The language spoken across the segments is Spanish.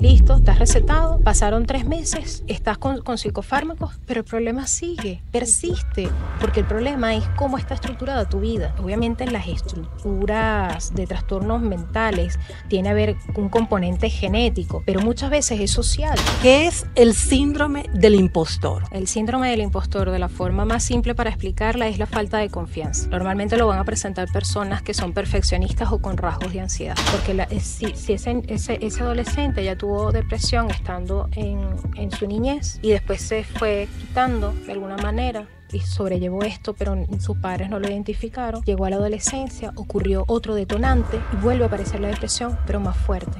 listo, estás recetado, pasaron 3 meses, estás con psicofármacos, pero el problema sigue, persiste, porque el problema es cómo está estructurada tu vida. Obviamente las estructuras de trastornos mentales tiene a ver un componente genético, pero muchas veces es social. ¿Qué es el síndrome del impostor? El síndrome del impostor, de la forma más simple para explicarla, es la falta de confianza. Normalmente lo van a presentar personas que son perfeccionistas o con rasgos de ansiedad, porque si ese adolescente ya tuvo depresión estando en su niñez y después se fue quitando de alguna manera y sobrellevó esto, pero sus padres no lo identificaron, llegó a la adolescencia, ocurrió otro detonante y vuelve a aparecer la depresión, pero más fuerte,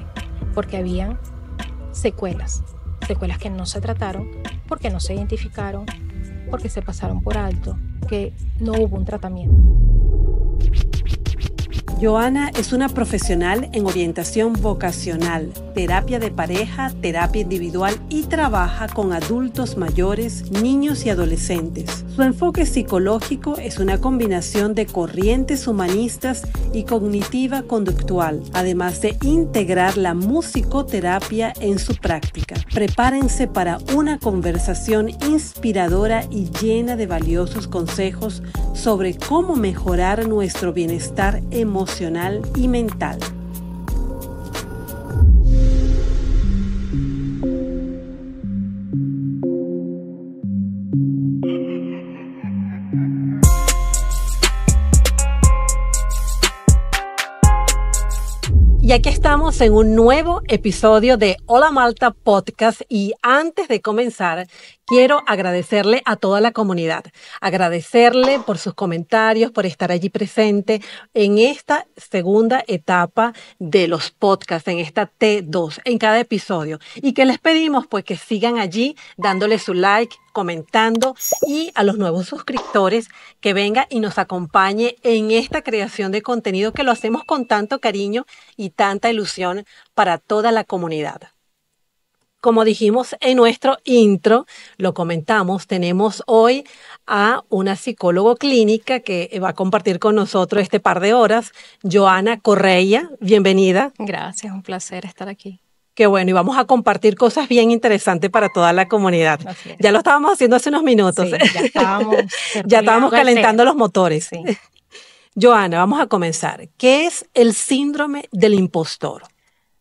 porque habían secuelas que no se trataron, porque no se identificaron, porque se pasaron por alto, que no hubo un tratamiento. Joana es una profesional en orientación vocacional, terapia de pareja, terapia individual y trabaja con adultos mayores, niños y adolescentes. Su enfoque psicológico es una combinación de corrientes humanistas y cognitiva conductual, además de integrar la musicoterapia en su práctica. Prepárense para una conversación inspiradora y llena de valiosos consejos sobre cómo mejorar nuestro bienestar emocional y mental. Y aquí estamos en un nuevo episodio de Hola Malta Podcast y antes de comenzar quiero agradecerle a toda la comunidad, agradecerle por sus comentarios, por estar allí presente en esta segunda etapa de los podcasts, en esta T2, en cada episodio. Y que les pedimos pues que sigan allí dándole su like, comentando y a los nuevos suscriptores que venga y nos acompañe en esta creación de contenido que lo hacemos con tanto cariño y tanta ilusión para toda la comunidad. Como dijimos en nuestro intro, lo comentamos, tenemos hoy a una psicóloga clínica que va a compartir con nosotros este par de horas, Joana Correia. Bienvenida. Gracias, un placer estar aquí. Qué bueno, y vamos a compartir cosas bien interesantes para toda la comunidad. Ya lo estábamos haciendo hace unos minutos. Sí, ya estábamos calentando los motores. Sí. Joana, vamos a comenzar. ¿Qué es el síndrome del impostor?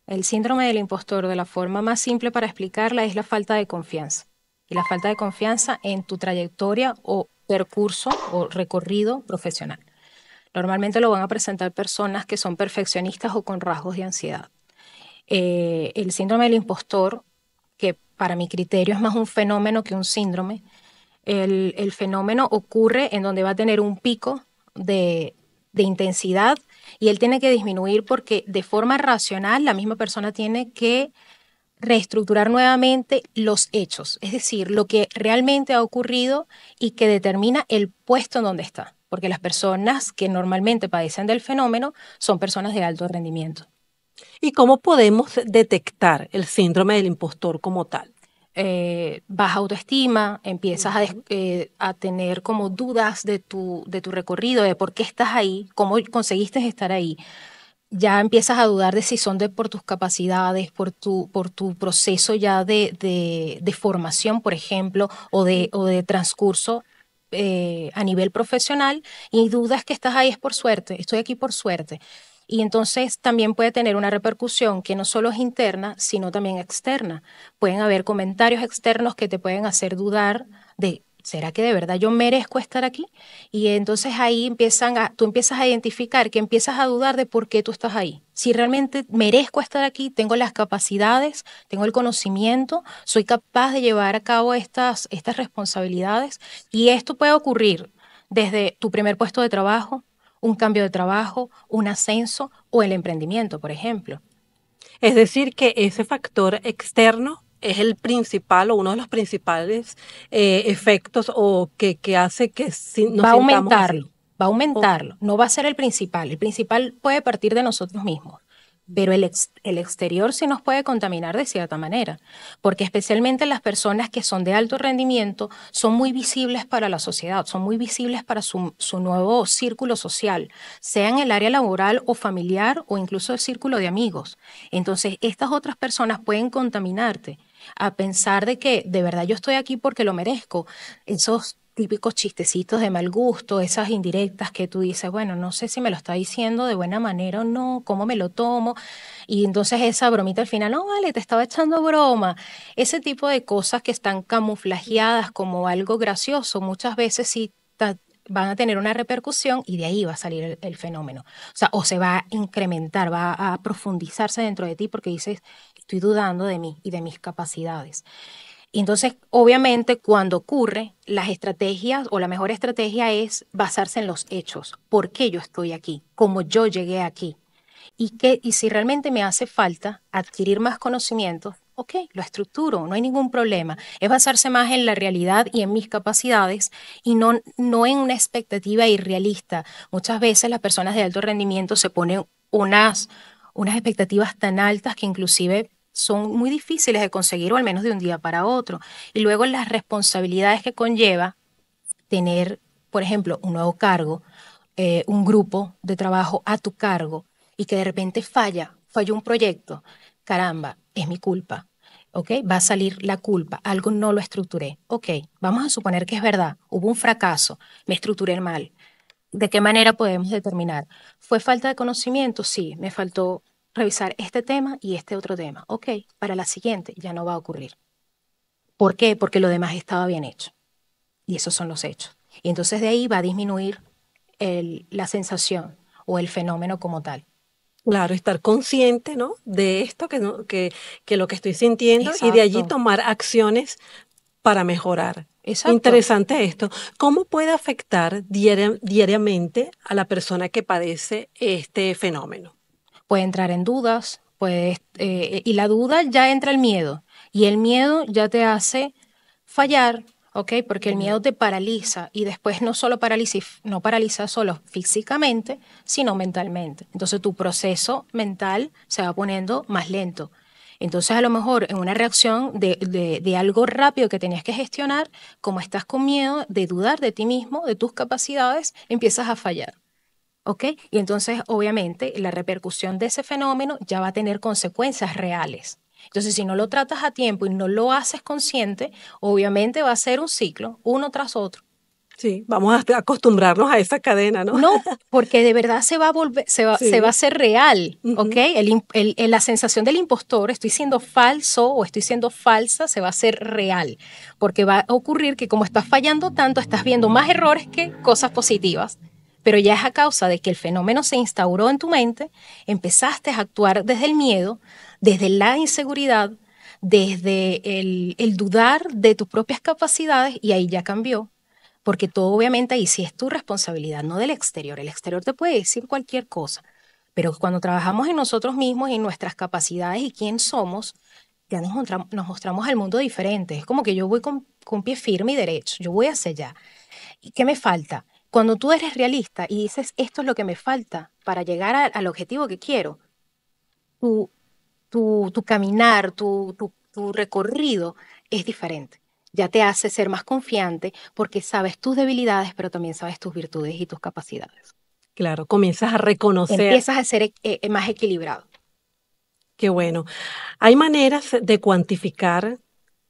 El síndrome del impostor, de la forma más simple para explicarla, es la falta de confianza. Y la falta de confianza en tu trayectoria o percurso o recorrido profesional. Normalmente lo van a presentar personas que son perfeccionistas o con rasgos de ansiedad. El síndrome del impostor, que para mi criterio es más un fenómeno que un síndrome, el fenómeno ocurre en donde va a tener un pico de intensidad y él tiene que disminuir porque de forma racional la misma persona tiene que reestructurar nuevamente los hechos, es decir, lo que realmente ha ocurrido y que determina el puesto en donde está, porque las personas que normalmente padecen del fenómeno son personas de alto rendimiento. ¿Y cómo podemos detectar el síndrome del impostor como tal? Baja autoestima, empiezas a tener como dudas de tu recorrido, de por qué estás ahí, cómo conseguiste estar ahí. Ya empiezas a dudar de si son por tus capacidades, por tu proceso ya de formación, por ejemplo, o de transcurso a nivel profesional, y dudas que estás ahí es por suerte, estoy aquí por suerte. Y entonces también puede tener una repercusión que no solo es interna, sino también externa. Pueden haber comentarios externos que te pueden hacer dudar de, ¿será que de verdad yo merezco estar aquí? Y entonces ahí tú empiezas a identificar que empiezas a dudar de por qué tú estás ahí. Si realmente merezco estar aquí, tengo las capacidades, tengo el conocimiento, soy capaz de llevar a cabo estas responsabilidades. Y esto puede ocurrir desde tu primer puesto de trabajo, un cambio de trabajo, un ascenso o el emprendimiento, por ejemplo. Es decir, que ese factor externo es el principal o uno de los principales efectos o que hace que nos va a aumentarlo. Va a aumentarlo, no va a ser el principal. El principal puede partir de nosotros mismos, pero el exterior sí nos puede contaminar de cierta manera, porque especialmente las personas que son de alto rendimiento son muy visibles para la sociedad, son muy visibles para su nuevo círculo social, sea en el área laboral o familiar o incluso el círculo de amigos. Entonces, estas otras personas pueden contaminarte a pensar de que de verdad yo estoy aquí porque lo merezco. Esos típicos chistecitos de mal gusto, esas indirectas que tú dices, bueno, no sé si me lo está diciendo de buena manera o no, cómo me lo tomo. Y entonces esa bromita al final, no, vale, te estaba echando broma. Ese tipo de cosas que están camuflajeadas como algo gracioso, muchas veces sí van a tener una repercusión y de ahí va a salir el fenómeno. O sea, o se va a incrementar, va a profundizarse dentro de ti porque dices, estoy dudando de mí y de mis capacidades. Y entonces, obviamente, cuando ocurre, las estrategias o la mejor estrategia es basarse en los hechos. ¿Por qué yo estoy aquí? ¿Cómo yo llegué aquí? Y si realmente me hace falta adquirir más conocimientos, ok, lo estructuro, no hay ningún problema. Es basarse más en la realidad y en mis capacidades y no en una expectativa irrealista. Muchas veces las personas de alto rendimiento se ponen unas expectativas tan altas que inclusive son muy difíciles de conseguir o al menos de un día para otro. Y luego las responsabilidades que conlleva tener, por ejemplo, un nuevo cargo, un grupo de trabajo a tu cargo y que de repente falló un proyecto, caramba, es mi culpa, ¿ok? Va a salir la culpa, algo no lo estructuré, ok, vamos a suponer que es verdad, hubo un fracaso, me estructuré mal. ¿De qué manera podemos determinar? ¿Fue falta de conocimiento? Sí, me faltó revisar este tema y este otro tema. Ok, para la siguiente ya no va a ocurrir. ¿Por qué? Porque lo demás estaba bien hecho. Y esos son los hechos. Y entonces de ahí va a disminuir la sensación o el fenómeno como tal. Claro, estar consciente, ¿no? De esto que, que lo que estoy sintiendo y de allí Exacto, tomar acciones para mejorar. exacto. Interesante esto. ¿Cómo puede afectar diariamente a la persona que padece este fenómeno? Puede entrar en dudas, y la duda ya entra el miedo. Y el miedo ya te hace fallar, ¿ok? Porque el Ya. miedo te paraliza y después no solo no paraliza solo físicamente, sino mentalmente. Entonces tu proceso mental se va poniendo más lento. Entonces a lo mejor en una reacción de algo rápido que tenías que gestionar, como estás con miedo de dudar de ti mismo, de tus capacidades, empiezas a fallar. ¿Ok? Y entonces, obviamente, la repercusión de ese fenómeno ya va a tener consecuencias reales. Entonces, si no lo tratas a tiempo y no lo haces consciente, obviamente va a ser un ciclo, uno tras otro. Sí, vamos a acostumbrarnos a esa cadena, ¿no? No, porque de verdad se va a volver, se va a Sí. hacer real, ¿ok? Ujú. La sensación del impostor, estoy siendo falso o estoy siendo falsa, se va a hacer real, porque va a ocurrir que como estás fallando tanto, estás viendo más errores que cosas positivas, pero ya es a causa de que el fenómeno se instauró en tu mente, empezaste a actuar desde el miedo, desde la inseguridad, desde el dudar de tus propias capacidades y ahí ya cambió. Porque todo obviamente ahí sí es tu responsabilidad, no del exterior. El exterior te puede decir cualquier cosa, pero cuando trabajamos en nosotros mismos y en nuestras capacidades y quién somos, ya nos mostramos al mundo diferente. Es como que yo voy con pie firme y derecho, yo voy hacia allá. ¿Y qué me falta? Cuando tú eres realista y dices, esto es lo que me falta para llegar al objetivo que quiero, tu, tu caminar, tu recorrido es diferente. Ya te hace ser más confiante porque sabes tus debilidades, pero también sabes tus virtudes y tus capacidades. Claro, comienzas a reconocer. Empiezas a ser más equilibrado. Qué bueno. ¿Hay maneras de cuantificar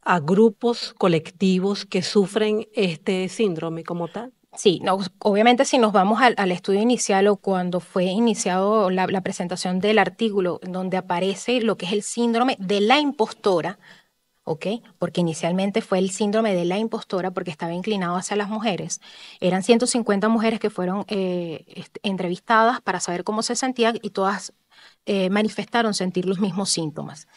a grupos colectivos que sufren este síndrome como tal? Sí, no, obviamente si nos vamos al estudio inicial o cuando fue iniciado la presentación del artículo donde aparece lo que es el síndrome de la impostora, ¿ok? Porque inicialmente fue el síndrome de la impostora porque estaba inclinado hacia las mujeres. Eran 150 mujeres que fueron entrevistadas para saber cómo se sentían y todas manifestaron sentir los mismos síntomas.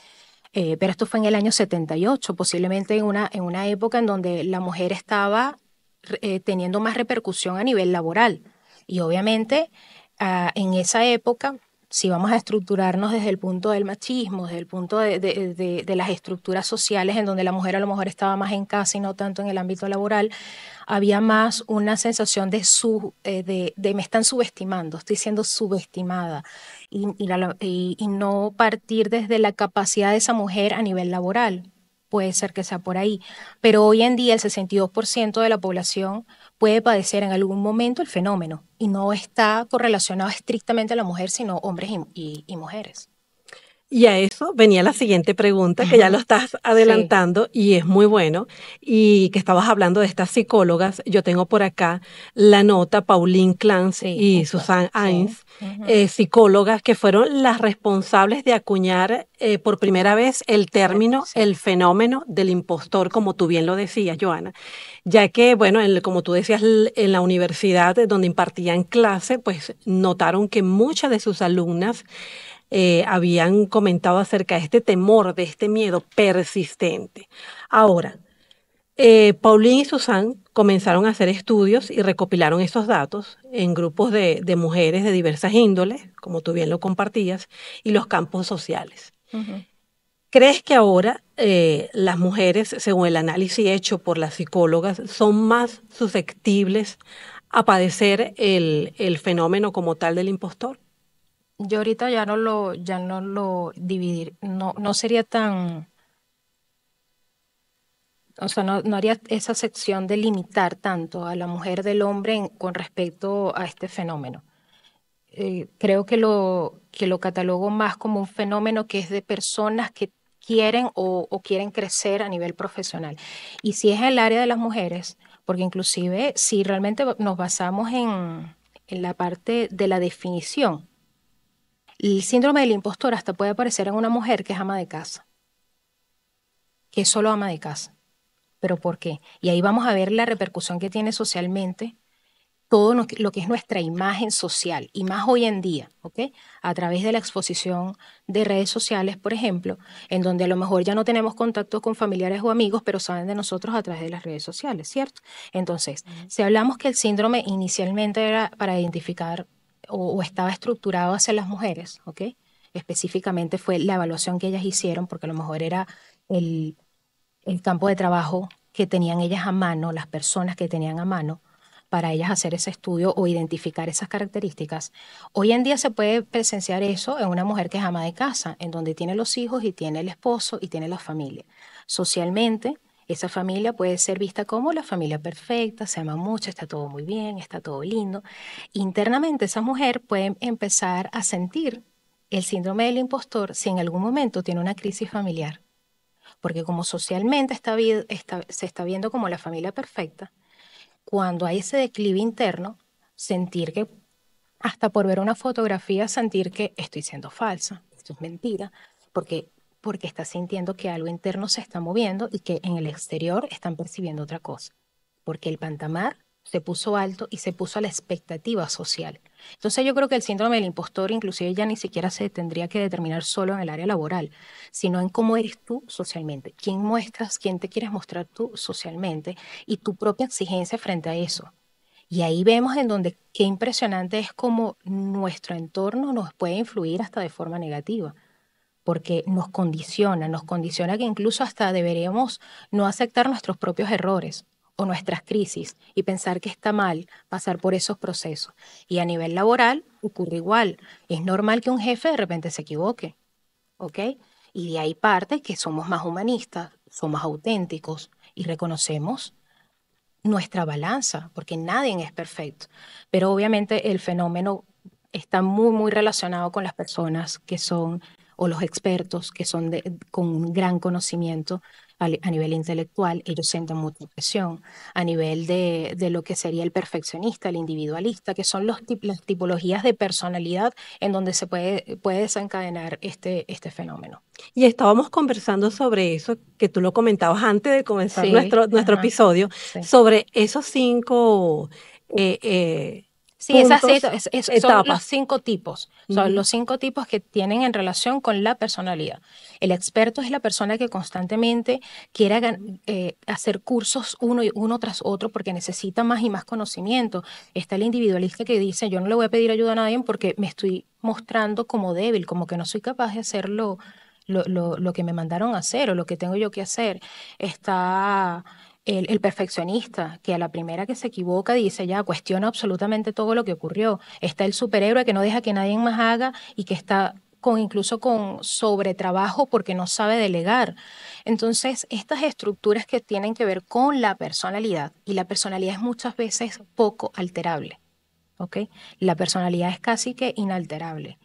Pero esto fue en el año 78, posiblemente en una época en donde la mujer estaba teniendo más repercusión a nivel laboral. Y obviamente en esa época si vamos a estructurarnos desde el punto del machismo, desde el punto de las estructuras sociales en donde la mujer a lo mejor estaba más en casa y no tanto en el ámbito laboral, había más una sensación de me están subestimando, estoy siendo subestimada y no partir desde la capacidad de esa mujer a nivel laboral. Puede ser que sea por ahí, pero hoy en día el 62% de la población puede padecer en algún momento el fenómeno y no está correlacionado estrictamente a la mujer, sino hombres y mujeres. Y a eso venía la siguiente pregunta, que ya lo estás adelantando y es muy bueno, y que estabas hablando de estas psicólogas. Yo tengo por acá la nota Pauline Clance y Susan Ains, psicólogas que fueron las responsables de acuñar por primera vez el término, el fenómeno del impostor, como tú bien lo decías, Joana, ya que, bueno, como tú decías, en la universidad donde impartían clase, pues notaron que muchas de sus alumnas habían comentado acerca de este temor, de este miedo persistente. Ahora, Pauline y Susan comenzaron a hacer estudios y recopilaron esos datos en grupos de mujeres de diversas índoles, como tú bien lo compartías, y los campos sociales. ¿Crees que ahora las mujeres, según el análisis hecho por las psicólogas, son más susceptibles a padecer el fenómeno como tal del impostor? Yo ahorita ya no lo dividir, no sería tan, o sea, no haría esa sección de limitar tanto a la mujer del hombre con respecto a este fenómeno. Creo que lo catalogo más como un fenómeno que es de personas que quieren o quieren crecer a nivel profesional. Y si es el área de las mujeres, porque inclusive si realmente nos basamos en la parte de la definición, el síndrome del impostor hasta puede aparecer en una mujer que es ama de casa, que es solo ama de casa. ¿Pero por qué? Y ahí vamos a ver la repercusión que tiene socialmente todo lo que es nuestra imagen social, y más hoy en día, ¿ok? A través de la exposición de redes sociales, por ejemplo, en donde a lo mejor ya no tenemos contacto con familiares o amigos, pero saben de nosotros a través de las redes sociales, ¿cierto? Entonces, si hablamos que el síndrome inicialmente era para identificar o estaba estructurado hacia las mujeres, ¿ok? Específicamente fue la evaluación que ellas hicieron, porque a lo mejor era el campo de trabajo que tenían ellas a mano, las personas que tenían a mano, para ellas hacer ese estudio o identificar esas características. Hoy en día se puede presenciar eso en una mujer que es ama de casa, en donde tiene los hijos y tiene el esposo y tiene la familia. Socialmente, esa familia puede ser vista como la familia perfecta, se ama mucho, está todo muy bien, está todo lindo. Internamente, esa mujer puede empezar a sentir el síndrome del impostor si en algún momento tiene una crisis familiar. Porque como socialmente se está viendo como la familia perfecta, cuando hay ese declive interno, sentir que, hasta por ver una fotografía, sentir que estoy siendo falsa, esto es mentira, porque estás sintiendo que algo interno se está moviendo y que en el exterior están percibiendo otra cosa. Porque el pantamar se puso alto y se puso a la expectativa social. Entonces yo creo que el síndrome del impostor inclusive ya ni siquiera se tendría que determinar solo en el área laboral, sino en cómo eres tú socialmente, quién muestras, quién te quieres mostrar tú socialmente y tu propia exigencia frente a eso. Y ahí vemos en donde qué impresionante es cómo nuestro entorno nos puede influir hasta de forma negativa, porque nos condiciona que incluso hasta deberíamos no aceptar nuestros propios errores o nuestras crisis y pensar que está mal pasar por esos procesos. Y a nivel laboral ocurre igual. Es normal que un jefe de repente se equivoque, ¿ok? Y de ahí parte que somos más humanistas, somos auténticos y reconocemos nuestra balanza, porque nadie es perfecto. Pero obviamente el fenómeno está muy, muy relacionado con las personas que son, o los expertos que son con un gran conocimiento a nivel intelectual. Ellos sienten mucha presión a nivel de lo que sería el perfeccionista, el individualista, que son las tipologías de personalidad en donde se puede desencadenar este fenómeno. Y estábamos conversando sobre eso, que tú lo comentabas antes de comenzar nuestro episodio, sobre esos 5 Sí, puntos, son los etapas. 5 tipos. Son los 5 tipos que tienen en relación con la personalidad. El experto es la persona que constantemente quiere hacer cursos uno tras otro porque necesita más y más conocimiento. Está el individualista que dice, yo no le voy a pedir ayuda a nadie porque me estoy mostrando como débil, como que no soy capaz de hacer lo que me mandaron a hacer o lo que tengo yo que hacer. Está el perfeccionista, que a la primera que se equivoca dice ya, cuestiona absolutamente todo lo que ocurrió. Está el superhéroe que no deja que nadie más haga y que está incluso con sobretrabajo porque no sabe delegar. Entonces, estas estructuras que tienen que ver con la personalidad, y la personalidad es muchas veces poco alterable, ¿ok? La personalidad es casi que inalterable.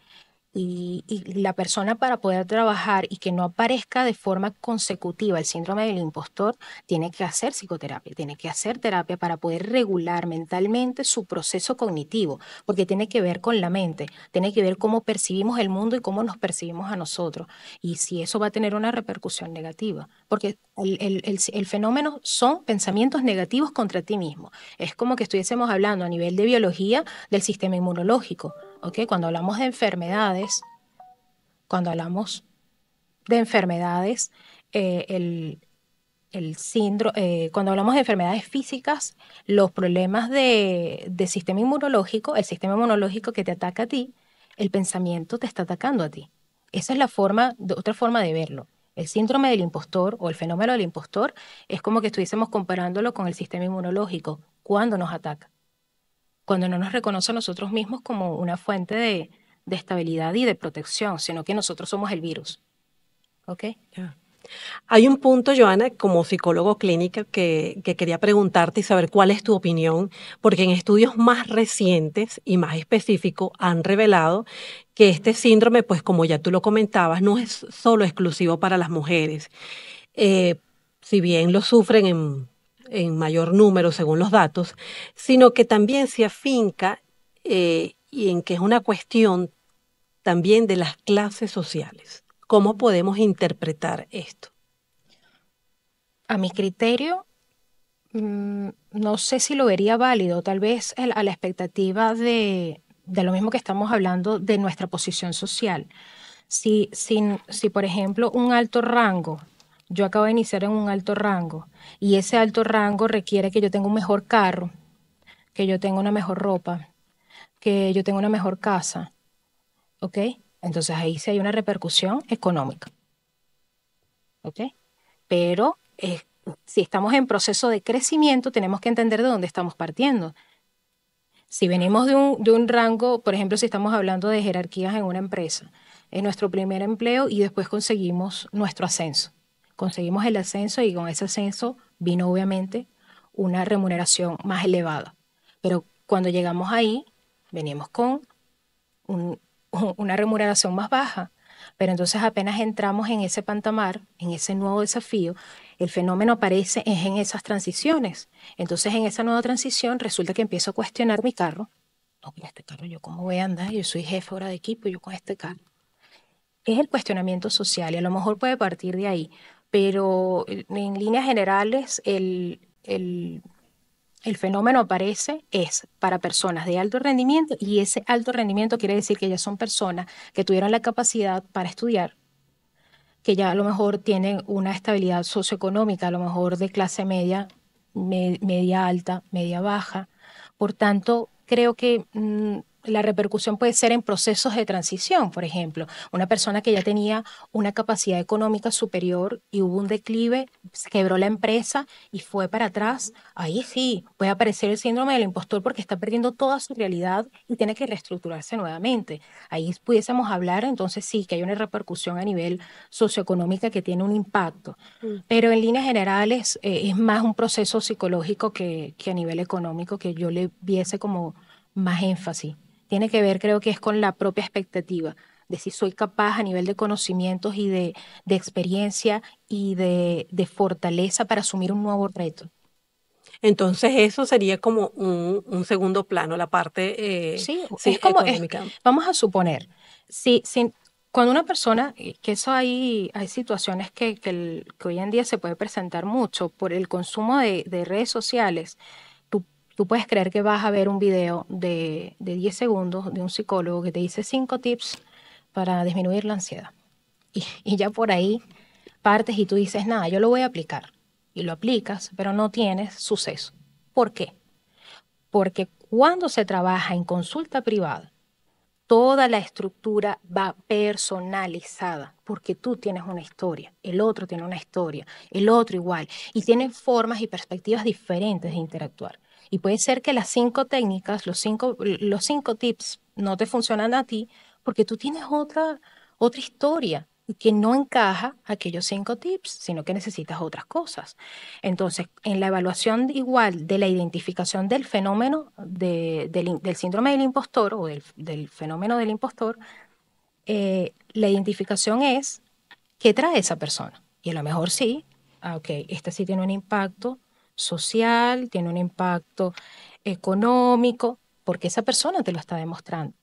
Y la persona, para poder trabajar y que no aparezca de forma consecutiva el síndrome del impostor, tiene que hacer psicoterapia, tiene que hacer terapia para poder regular mentalmente su proceso cognitivo, porque tiene que ver con la mente, tiene que ver cómo percibimos el mundo y cómo nos percibimos a nosotros. Y si eso va a tener una repercusión negativa, porque el fenómeno son pensamientos negativos contra ti mismo. Es como que estuviésemos hablando a nivel de biología del sistema inmunológico. ¿Ok? Cuando hablamos de enfermedades, el cuando hablamos de enfermedades físicas, los problemas de sistema inmunológico, el sistema inmunológico que te ataca a ti, el pensamiento te está atacando a ti. Esa es otra forma de verlo. El síndrome del impostor o el fenómeno del impostor es como que estuviésemos comparándolo con el sistema inmunológico cuando nos ataca, cuando no nos reconoce a nosotros mismos como una fuente de estabilidad y de protección, sino que nosotros somos el virus. ¿Ok? Ya. Hay un punto, Joana, como psicólogo clínica, que quería preguntarte y saber cuál es tu opinión, porque en estudios más recientes y más específicos han revelado que este síndrome, pues como ya tú lo comentabas, no es solo exclusivo para las mujeres. Eh, si bien lo sufren en mayor número según los datos, sino que también se afinca y en que es una cuestión también de las clases sociales. ¿Cómo podemos interpretar esto? A mi criterio, no sé si lo vería válido, tal vez a la expectativa de lo mismo que estamos hablando de nuestra posición social. Si, por ejemplo, un alto rango, yo acabo de iniciar en un alto rango y ese alto rango requiere que yo tenga un mejor carro, que yo tenga una mejor ropa, que yo tenga una mejor casa, ¿ok? Entonces ahí sí hay una repercusión económica, ¿ok? Pero si estamos en proceso de crecimiento, tenemos que entender de dónde estamos partiendo. Si venimos de un rango, por ejemplo, si estamos hablando de jerarquías en una empresa, es nuestro primer empleo y después conseguimos nuestro ascenso. Conseguimos el ascenso y con ese ascenso vino obviamente una remuneración más elevada. Pero cuando llegamos ahí, venimos con un- una remuneración más baja. Pero entonces apenas entramos en ese pantamar, en ese nuevo desafío, el fenómeno aparece es en esas transiciones. Entonces en esa nueva transición resulta que empiezo a cuestionar mi carro. No, mira, este carro, ¿yo cómo voy a andar? Yo soy jefe ahora de equipo, yo con este carro. Es el cuestionamiento social y a lo mejor puede partir de ahí, pero en líneas generales el fenómeno aparece es para personas de alto rendimiento y ese alto rendimiento quiere decir que ya son personas que tuvieron la capacidad para estudiar, que ya a lo mejor tienen una estabilidad socioeconómica, a lo mejor de clase media, media alta, media baja. Por tanto, creo que la repercusión puede ser en procesos de transición, por ejemplo, una persona que ya tenía una capacidad económica superior y hubo un declive, se quebró la empresa y fue para atrás, ahí sí puede aparecer el síndrome del impostor porque está perdiendo toda su realidad y tiene que reestructurarse nuevamente. Ahí pudiésemos hablar, entonces sí, que hay una repercusión a nivel socioeconómica que tiene un impacto. Mm. Pero en líneas generales es más un proceso psicológico que a nivel económico que yo le viese como más énfasis. Tiene que ver, creo que es con la propia expectativa de si soy capaz a nivel de conocimientos y de experiencia y de fortaleza para asumir un nuevo reto. Entonces eso sería como un segundo plano, la parte Sí, sí, económica. vamos a suponer, si cuando una persona, que eso hay situaciones que hoy en día se puede presentar mucho por el consumo de redes sociales. Tú puedes creer que vas a ver un video de 10 segundos de un psicólogo que te dice 5 tips para disminuir la ansiedad. Y ya por ahí partes y tú dices, nada, yo lo voy a aplicar. Y lo aplicas, pero no tienes suceso. ¿Por qué? Porque cuando se trabaja en consulta privada, toda la estructura va personalizada, porque tú tienes una historia, el otro tiene una historia, el otro igual, y tienen formas y perspectivas diferentes de interactuar. Y puede ser que las 5 técnicas, los cinco tips no te funcionan a ti, porque tú tienes otra historia que no encaja aquellos 5 tips, sino que necesitas otras cosas. Entonces, en la evaluación igual de la identificación del fenómeno del síndrome del impostor o del fenómeno del impostor, la identificación es qué trae esa persona. Y a lo mejor sí, ok, este sí tiene un impacto social, tiene un impacto económico, porque esa persona te lo está demostrando.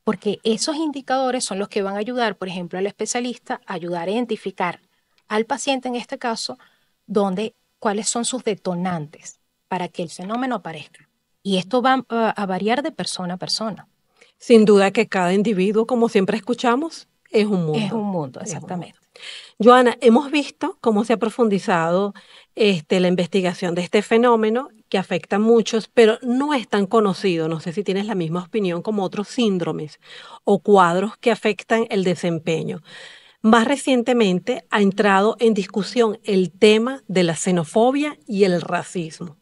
Porque esos indicadores son los que van a ayudar, por ejemplo, al especialista a ayudar a identificar al paciente en este caso, cuáles son sus detonantes para que el fenómeno aparezca. Y esto va a variar de persona a persona. Sin duda que cada individuo, como siempre escuchamos, es un Es mundo. un mundo, Es un mundo. exactamente. Joana, hemos visto cómo se ha profundizado la investigación de este fenómeno que afecta a muchos, pero no es tan conocido. No sé si tienes la misma opinión como otros síndromes o cuadros que afectan el desempeño. Más recientemente ha entrado en discusión el tema de la xenofobia y el racismo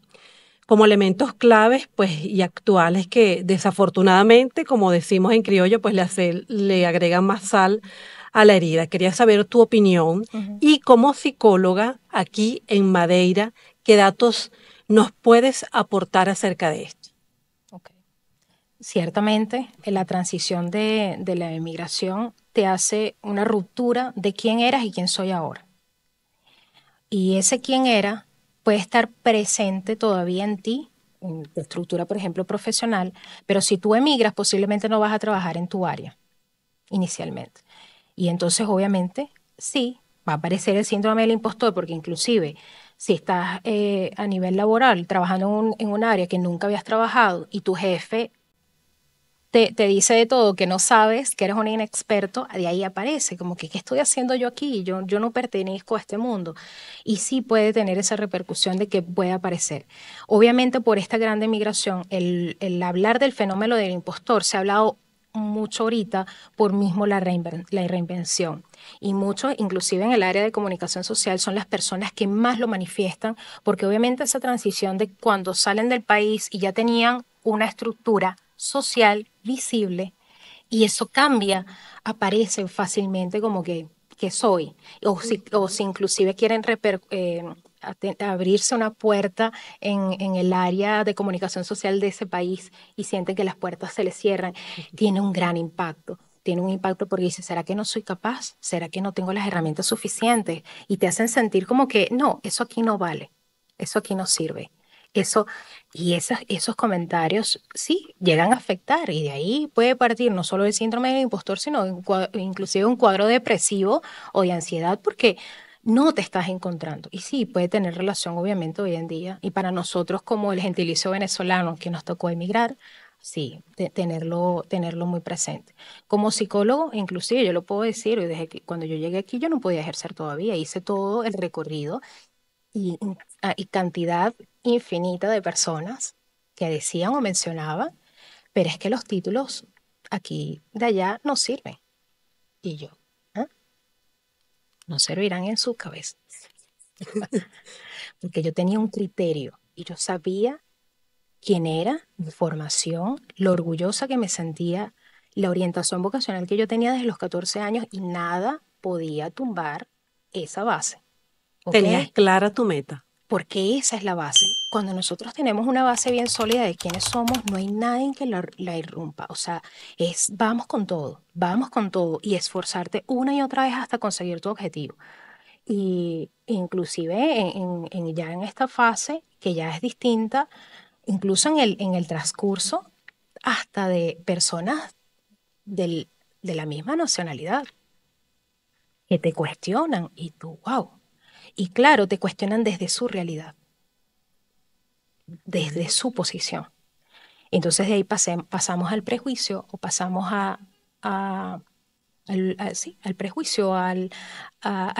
como elementos claves pues, y actuales que desafortunadamente, como decimos en criollo, pues le agregan más sal a la herida. Quería saber tu opinión y como psicóloga aquí en Madeira, ¿qué datos nos puedes aportar acerca de esto? Okay. Ciertamente, la transición de la emigración te hace una ruptura de quién eras y quién soy ahora. Y ese quién era puede estar presente todavía en ti, en tu estructura, por ejemplo, profesional, pero si tú emigras, posiblemente no vas a trabajar en tu área inicialmente. Y entonces, obviamente, sí, va a aparecer el síndrome del impostor, porque inclusive si estás a nivel laboral trabajando en un área que nunca habías trabajado y tu jefe te dice de todo, que no sabes, que eres un inexperto, de ahí aparece, como que, ¿qué estoy haciendo yo aquí? Yo no pertenezco a este mundo. Y sí puede tener esa repercusión de que puede aparecer. Obviamente por esta grande migración, el hablar del fenómeno del impostor se ha hablado mucho ahorita por mismo la reinvención. Y mucho, inclusive en el área de comunicación social, son las personas que más lo manifiestan, porque obviamente esa transición de cuando salen del país y ya tenían una estructura social, visible, y eso cambia, aparece fácilmente como que soy, o si inclusive quieren abrirse una puerta en el área de comunicación social de ese país y sienten que las puertas se les cierran, tiene un gran impacto. Tiene un impacto porque dice, ¿será que no soy capaz? ¿Será que no tengo las herramientas suficientes? Y te hacen sentir como que, no, eso aquí no vale, eso aquí no sirve. Eso, y esos comentarios sí llegan a afectar y de ahí puede partir no solo el síndrome del impostor, sino inclusive un cuadro depresivo o de ansiedad porque no te estás encontrando. Y sí, puede tener relación obviamente hoy en día. Y para nosotros como el gentilicio venezolano que nos tocó emigrar, sí, tenerlo muy presente. Como psicólogo, inclusive yo lo puedo decir, desde que cuando yo llegué aquí yo no podía ejercer todavía, hice todo el recorrido y cantidad infinita de personas que decían o mencionaban, pero es que los títulos aquí de allá no sirven. Y yo, ¿ah? No servirán en su cabeza. Porque yo tenía un criterio y yo sabía quién era, mi formación, lo orgullosa que me sentía, la orientación vocacional que yo tenía desde los 14 años y nada podía tumbar esa base. Tenías ¿Ok? clara tu meta. Porque esa es la base. Cuando nosotros tenemos una base bien sólida de quiénes somos, no hay nadie que la irrumpa. O sea, vamos con todo y esforzarte una y otra vez hasta conseguir tu objetivo. Y inclusive ya en esta fase, que ya es distinta, incluso en el transcurso, hasta de personas de la misma nacionalidad, que te cuestionan y tú, wow. Y claro, te cuestionan desde su realidad. desde su posición. Entonces de ahí pasamos al prejuicio o pasamos sí, al prejuicio, a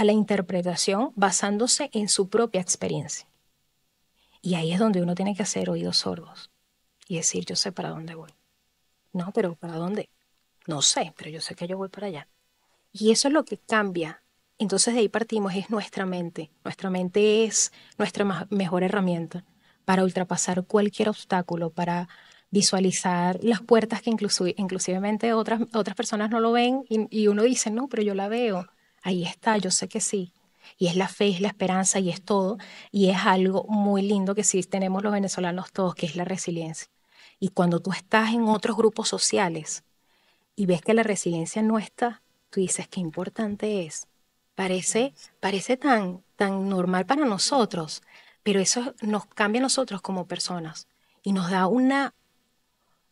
la interpretación basándose en su propia experiencia. Y ahí es donde uno tiene que hacer oídos sordos y decir, yo sé para dónde voy. No, pero ¿para dónde? No sé, pero yo sé que yo voy para allá. Y eso es lo que cambia. Entonces de ahí partimos, es nuestra mente. Nuestra mente es nuestra mejor herramienta para ultrapasar cualquier obstáculo, para visualizar las puertas que inclusivemente otras personas no lo ven y uno dice, no, pero yo la veo. Ahí está, yo sé que sí. Y es la fe, es la esperanza y es todo. Y es algo muy lindo que sí tenemos los venezolanos todos, que es la resiliencia. Y cuando tú estás en otros grupos sociales, y ves que la resiliencia no está, tú dices qué importante es. Parece tan normal para nosotros, pero eso nos cambia a nosotros como personas y nos da una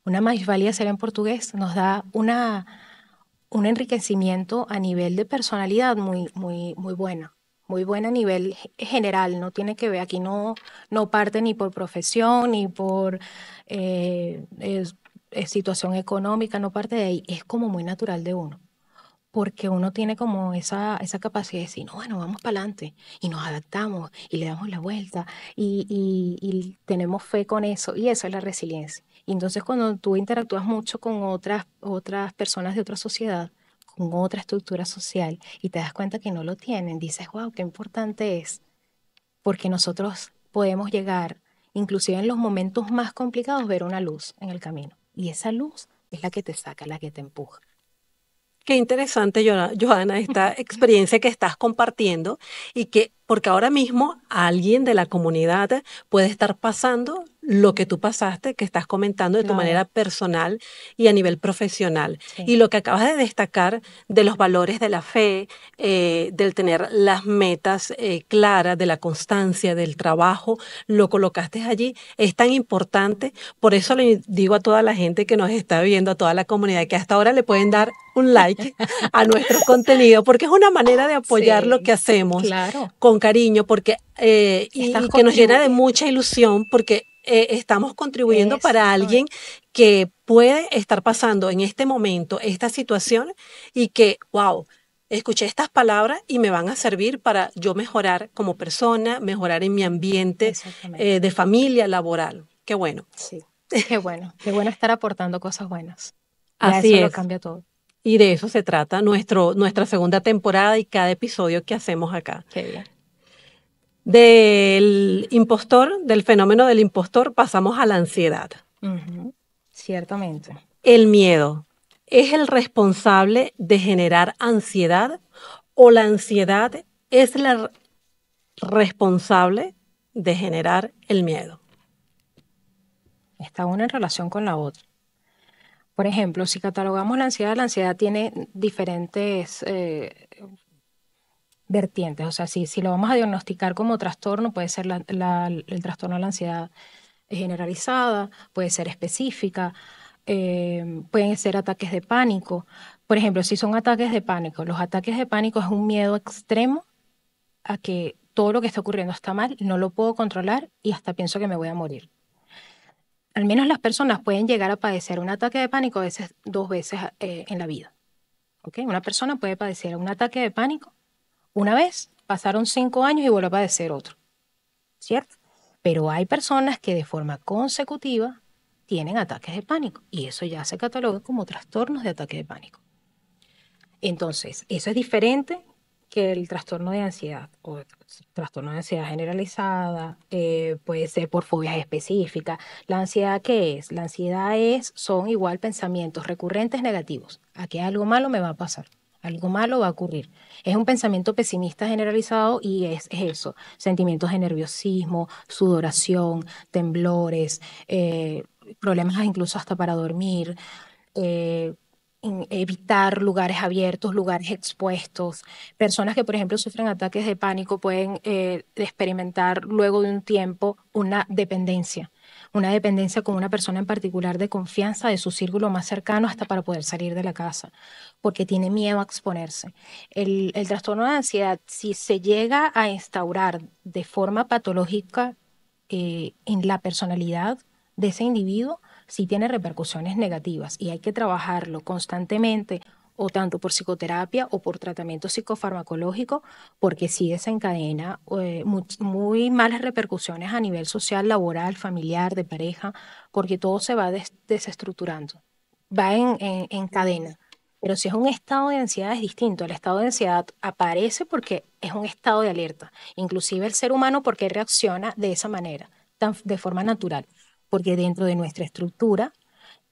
más-valía, será en portugués, nos da un enriquecimiento a nivel de personalidad muy buena. Muy buena a nivel general, no tiene que ver, aquí no parte ni por profesión, ni por situación económica, no parte de ahí, es como muy natural de uno, porque uno tiene como esa capacidad de decir, no, bueno, vamos para adelante, y nos adaptamos, y le damos la vuelta, y tenemos fe con eso, y eso es la resiliencia. Y entonces cuando tú interactúas mucho con otras personas de otra sociedad, con otra estructura social, y te das cuenta que no lo tienen, dices, wow, qué importante es, porque nosotros podemos llegar, inclusive en los momentos más complicados, ver una luz en el camino. Y esa luz es la que te saca, la que te empuja. Qué interesante, Johanna, esta experiencia que estás compartiendo y que, porque ahora mismo alguien de la comunidad puede estar pasando lo que tú pasaste, que estás comentando de tu manera Claro, personal y a nivel profesional. sí, Y lo que acabas de destacar de los valores de la fe, del tener las metas claras, de la constancia, del trabajo, lo colocaste allí, es tan importante. Por eso le digo a toda la gente que nos está viendo, a toda la comunidad, que hasta ahora le pueden dar un like a nuestro contenido, porque es una manera de apoyar lo que sí, hacemos claro. con cariño, porque Estás y que nos llena de contribuyendo. mucha ilusión, porque estamos contribuyendo para alguien Exactamente. que puede estar pasando en este momento esta situación y que, wow, escuché estas palabras y me van a servir para yo mejorar como persona, mejorar en mi ambiente Exactamente. de familia, laboral. Qué bueno. Sí. Qué bueno estar aportando cosas buenas. Ya Así eso lo es. cambia todo. Y de eso se trata nuestra segunda temporada y cada episodio que hacemos acá. Qué bien. Del impostor, del fenómeno del impostor, pasamos a la ansiedad. Ujú. Ciertamente. El miedo es el responsable de generar ansiedad o la ansiedad es la responsable de generar el miedo. Está una en relación con la otra. Por ejemplo, si catalogamos la ansiedad tiene diferentes vertientes. O sea, si lo vamos a diagnosticar como trastorno, puede ser el trastorno de la ansiedad generalizada, puede ser específica, pueden ser ataques de pánico. Por ejemplo, si son ataques de pánico, los ataques de pánico es un miedo extremo a que todo lo que está ocurriendo está mal, no lo puedo controlar y hasta pienso que me voy a morir. Al menos las personas pueden llegar a padecer un ataque de pánico a veces 2 veces en la vida. ¿Ok? Una persona puede padecer un ataque de pánico una vez, pasaron 5 años y vuelve a padecer otro, ¿cierto? Pero hay personas que de forma consecutiva tienen ataques de pánico y eso ya se cataloga como trastornos de ataque de pánico. Entonces, eso es diferente que el trastorno de ansiedad o trastorno de ansiedad generalizada, puede ser por fobias específicas. ¿La ansiedad qué es? La ansiedad son igual pensamientos recurrentes negativos, a que algo malo me va a pasar. Algo malo va a ocurrir. Es un pensamiento pesimista generalizado y es eso, sentimientos de nerviosismo, sudoración, temblores, problemas incluso hasta para dormir, eh, evitar lugares abiertos, lugares expuestos. Personas que, por ejemplo, sufren ataques de pánico pueden experimentar luego de un tiempo una dependencia con una persona en particular de confianza de su círculo más cercano hasta para poder salir de la casa, porque tiene miedo a exponerse. El trastorno de ansiedad, si se llega a instaurar de forma patológica, en la personalidad de ese individuo, sí tiene repercusiones negativas y hay que trabajarlo constantemente o tanto por psicoterapia o por tratamiento psicofarmacológico, porque sí desencadena muy malas repercusiones a nivel social, laboral, familiar, de pareja, porque todo se va desestructurando, va en cadena. Pero si es un estado de ansiedad es distinto. El estado de ansiedad aparece porque es un estado de alerta. Inclusive el ser humano, ¿porque reacciona de esa manera, de forma natural? Porque dentro de nuestra estructura,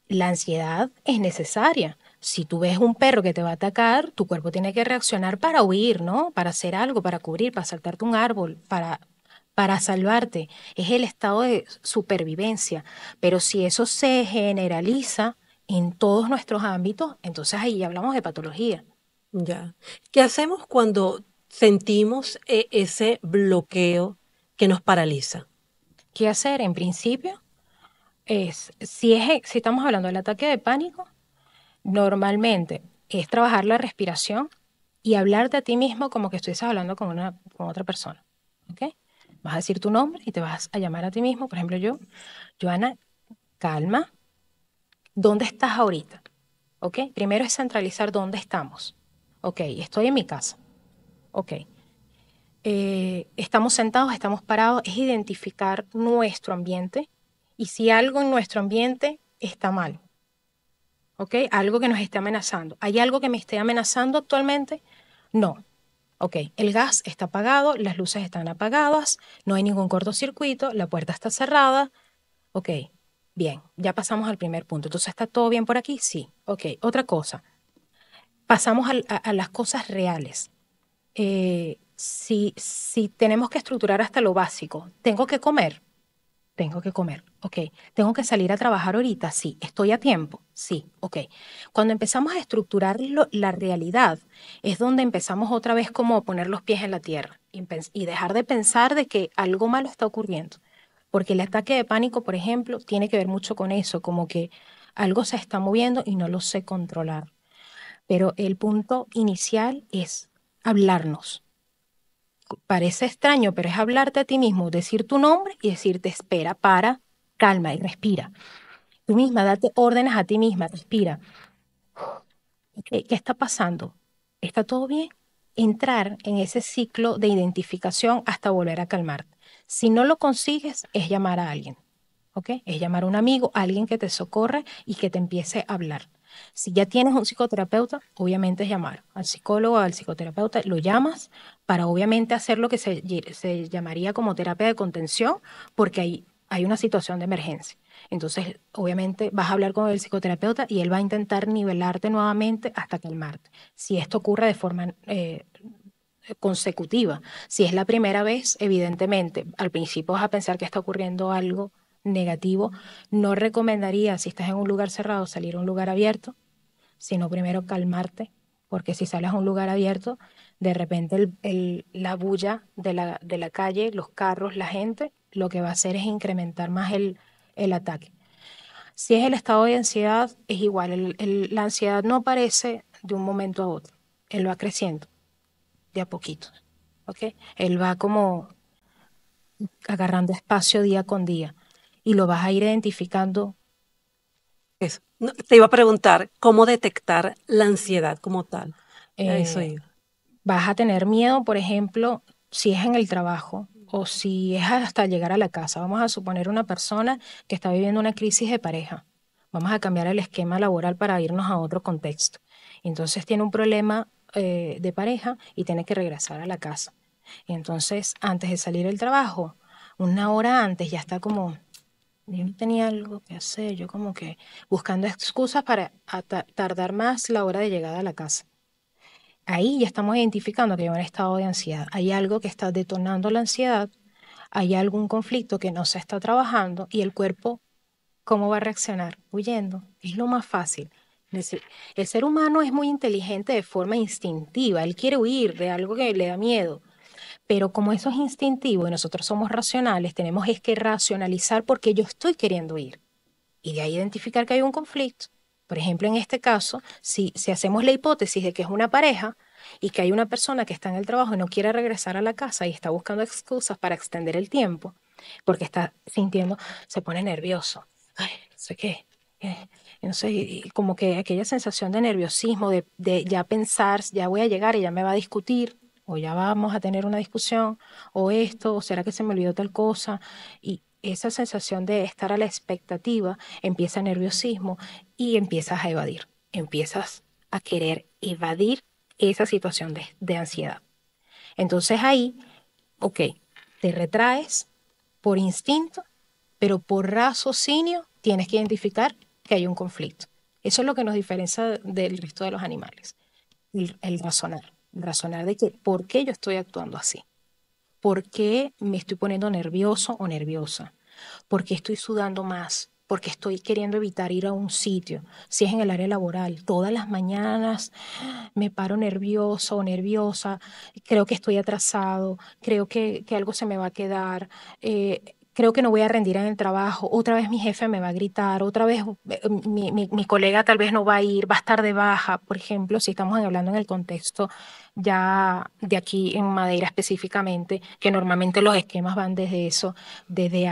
la ansiedad es necesaria. Si tú ves un perro que te va a atacar, tu cuerpo tiene que reaccionar para huir, ¿no? Para hacer algo, para cubrir, para saltarte un árbol, para salvarte. Es el estado de supervivencia. Pero si eso se generaliza en todos nuestros ámbitos, entonces ahí ya hablamos de patología. Ya. ¿Qué hacemos cuando sentimos ese bloqueo que nos paraliza? ¿Qué hacer? En principio, si estamos hablando del ataque de pánico, normalmente es trabajar la respiración y hablarte a ti mismo como que estuvieses hablando con otra persona. ¿Ok? Vas a decir tu nombre y te vas a llamar a ti mismo. Por ejemplo, yo, Joana, calma, ¿dónde estás ahorita? ¿Ok? Primero es centralizar dónde estamos. Ok, estoy en mi casa. Ok. Estamos sentados, estamos parados, es identificar nuestro ambiente y si algo en nuestro ambiente está mal. ¿Ok? Algo que nos esté amenazando. ¿Hay algo que me esté amenazando actualmente? No. Ok, el gas está apagado, las luces están apagadas, no hay ningún cortocircuito, la puerta está cerrada. Ok, bien, ya pasamos al primer punto. Entonces, ¿está todo bien por aquí? Sí. Ok, otra cosa. Pasamos a las cosas reales. Si tenemos que estructurar hasta lo básico, ¿tengo que comer? Tengo que comer, ok. ¿Tengo que salir a trabajar ahorita? Sí. ¿Estoy a tiempo? Sí, ok. Cuando empezamos a estructurar la realidad, es donde empezamos otra vez como a poner los pies en la tierra y dejar de pensar de que algo malo está ocurriendo. Porque el ataque de pánico, por ejemplo, tiene que ver mucho con eso, como que algo se está moviendo y no lo sé controlar. Pero el punto inicial es hablarnos. Parece extraño, pero es hablarte a ti mismo, decir tu nombre y decirte espera, para, calma y respira. Tú misma, date órdenes a ti misma, respira. ¿Qué está pasando? ¿Está todo bien? Entrar en ese ciclo de identificación hasta volver a calmarte. Si no lo consigues, es llamar a alguien, ¿ok? Es llamar a un amigo, a alguien que te socorre y que te empiece a hablar. Si ya tienes un psicoterapeuta, obviamente es llamar al psicólogo, al psicoterapeuta, lo llamas para obviamente hacer lo que se llamaría como terapia de contención, porque hay una situación de emergencia. Entonces, obviamente, vas a hablar con el psicoterapeuta y él va a intentar nivelarte nuevamente hasta calmarte. Si esto ocurre de forma consecutiva, si es la primera vez, evidentemente, al principio vas a pensar que está ocurriendo algo negativo. No recomendaría, si estás en un lugar cerrado, salir a un lugar abierto, sino primero calmarte, porque si sales a un lugar abierto, de repente la bulla de la calle, los carros, la gente, lo que va a hacer es incrementar más el ataque. Si es el estado de ansiedad, es igual. La ansiedad no aparece de un momento a otro. Él va creciendo de a poquito. ¿Ok? Él va como agarrando espacio día con día y lo vas a ir identificando. Eso. No, te iba a preguntar, ¿cómo detectar la ansiedad como tal? A eso eh, iba. Vas a tener miedo, por ejemplo, si es en el trabajo o si es hasta llegar a la casa. Vamos a suponer una persona que está viviendo una crisis de pareja. Vamos a cambiar el esquema laboral para irnos a otro contexto. Entonces tiene un problema de pareja y tiene que regresar a la casa. Entonces, antes de salir del trabajo, una hora antes ya está como, yo no tenía algo que hacer, yo como que buscando excusas para tardar más la hora de llegada a la casa. Ahí ya estamos identificando que hay un estado de ansiedad. Hay algo que está detonando la ansiedad, hay algún conflicto que no se está trabajando y el cuerpo, ¿cómo va a reaccionar? Huyendo. Es lo más fácil. El ser humano es muy inteligente de forma instintiva. Él quiere huir de algo que le da miedo. Pero como eso es instintivo y nosotros somos racionales, tenemos es que racionalizar porque yo estoy queriendo huir. Y de ahí identificar que hay un conflicto. Por ejemplo, en este caso, si hacemos la hipótesis de que es una pareja y que hay una persona que está en el trabajo y no quiere regresar a la casa y está buscando excusas para extender el tiempo, porque está sintiendo, se pone nervioso. Ay, no sé qué. No sé, y como que aquella sensación de nerviosismo, de ya pensar, ya voy a llegar y ya me va a discutir, o ya vamos a tener una discusión, o esto, o será que se me olvidó tal cosa. Y esa sensación de estar a la expectativa, empieza el nerviosismo y empiezas a evadir, empiezas a querer evadir esa situación de ansiedad. Entonces ahí, ok, te retraes por instinto, pero por raciocinio tienes que identificar que hay un conflicto. Eso es lo que nos diferencia del resto de los animales. El razonar de que, ¿por qué yo estoy actuando así? ¿Por qué me estoy poniendo nervioso o nerviosa? ¿Por qué estoy sudando más? Porque estoy queriendo evitar ir a un sitio. Si es en el área laboral, todas las mañanas me paro nervioso o nerviosa, creo que estoy atrasado, creo que algo se me va a quedar, creo que no voy a rendir en el trabajo, otra vez mi jefe me va a gritar, otra vez mi colega tal vez no va a ir, va a estar de baja, por ejemplo, si estamos hablando en el contexto ya de aquí en Madeira específicamente, que normalmente los esquemas van desde eso, desde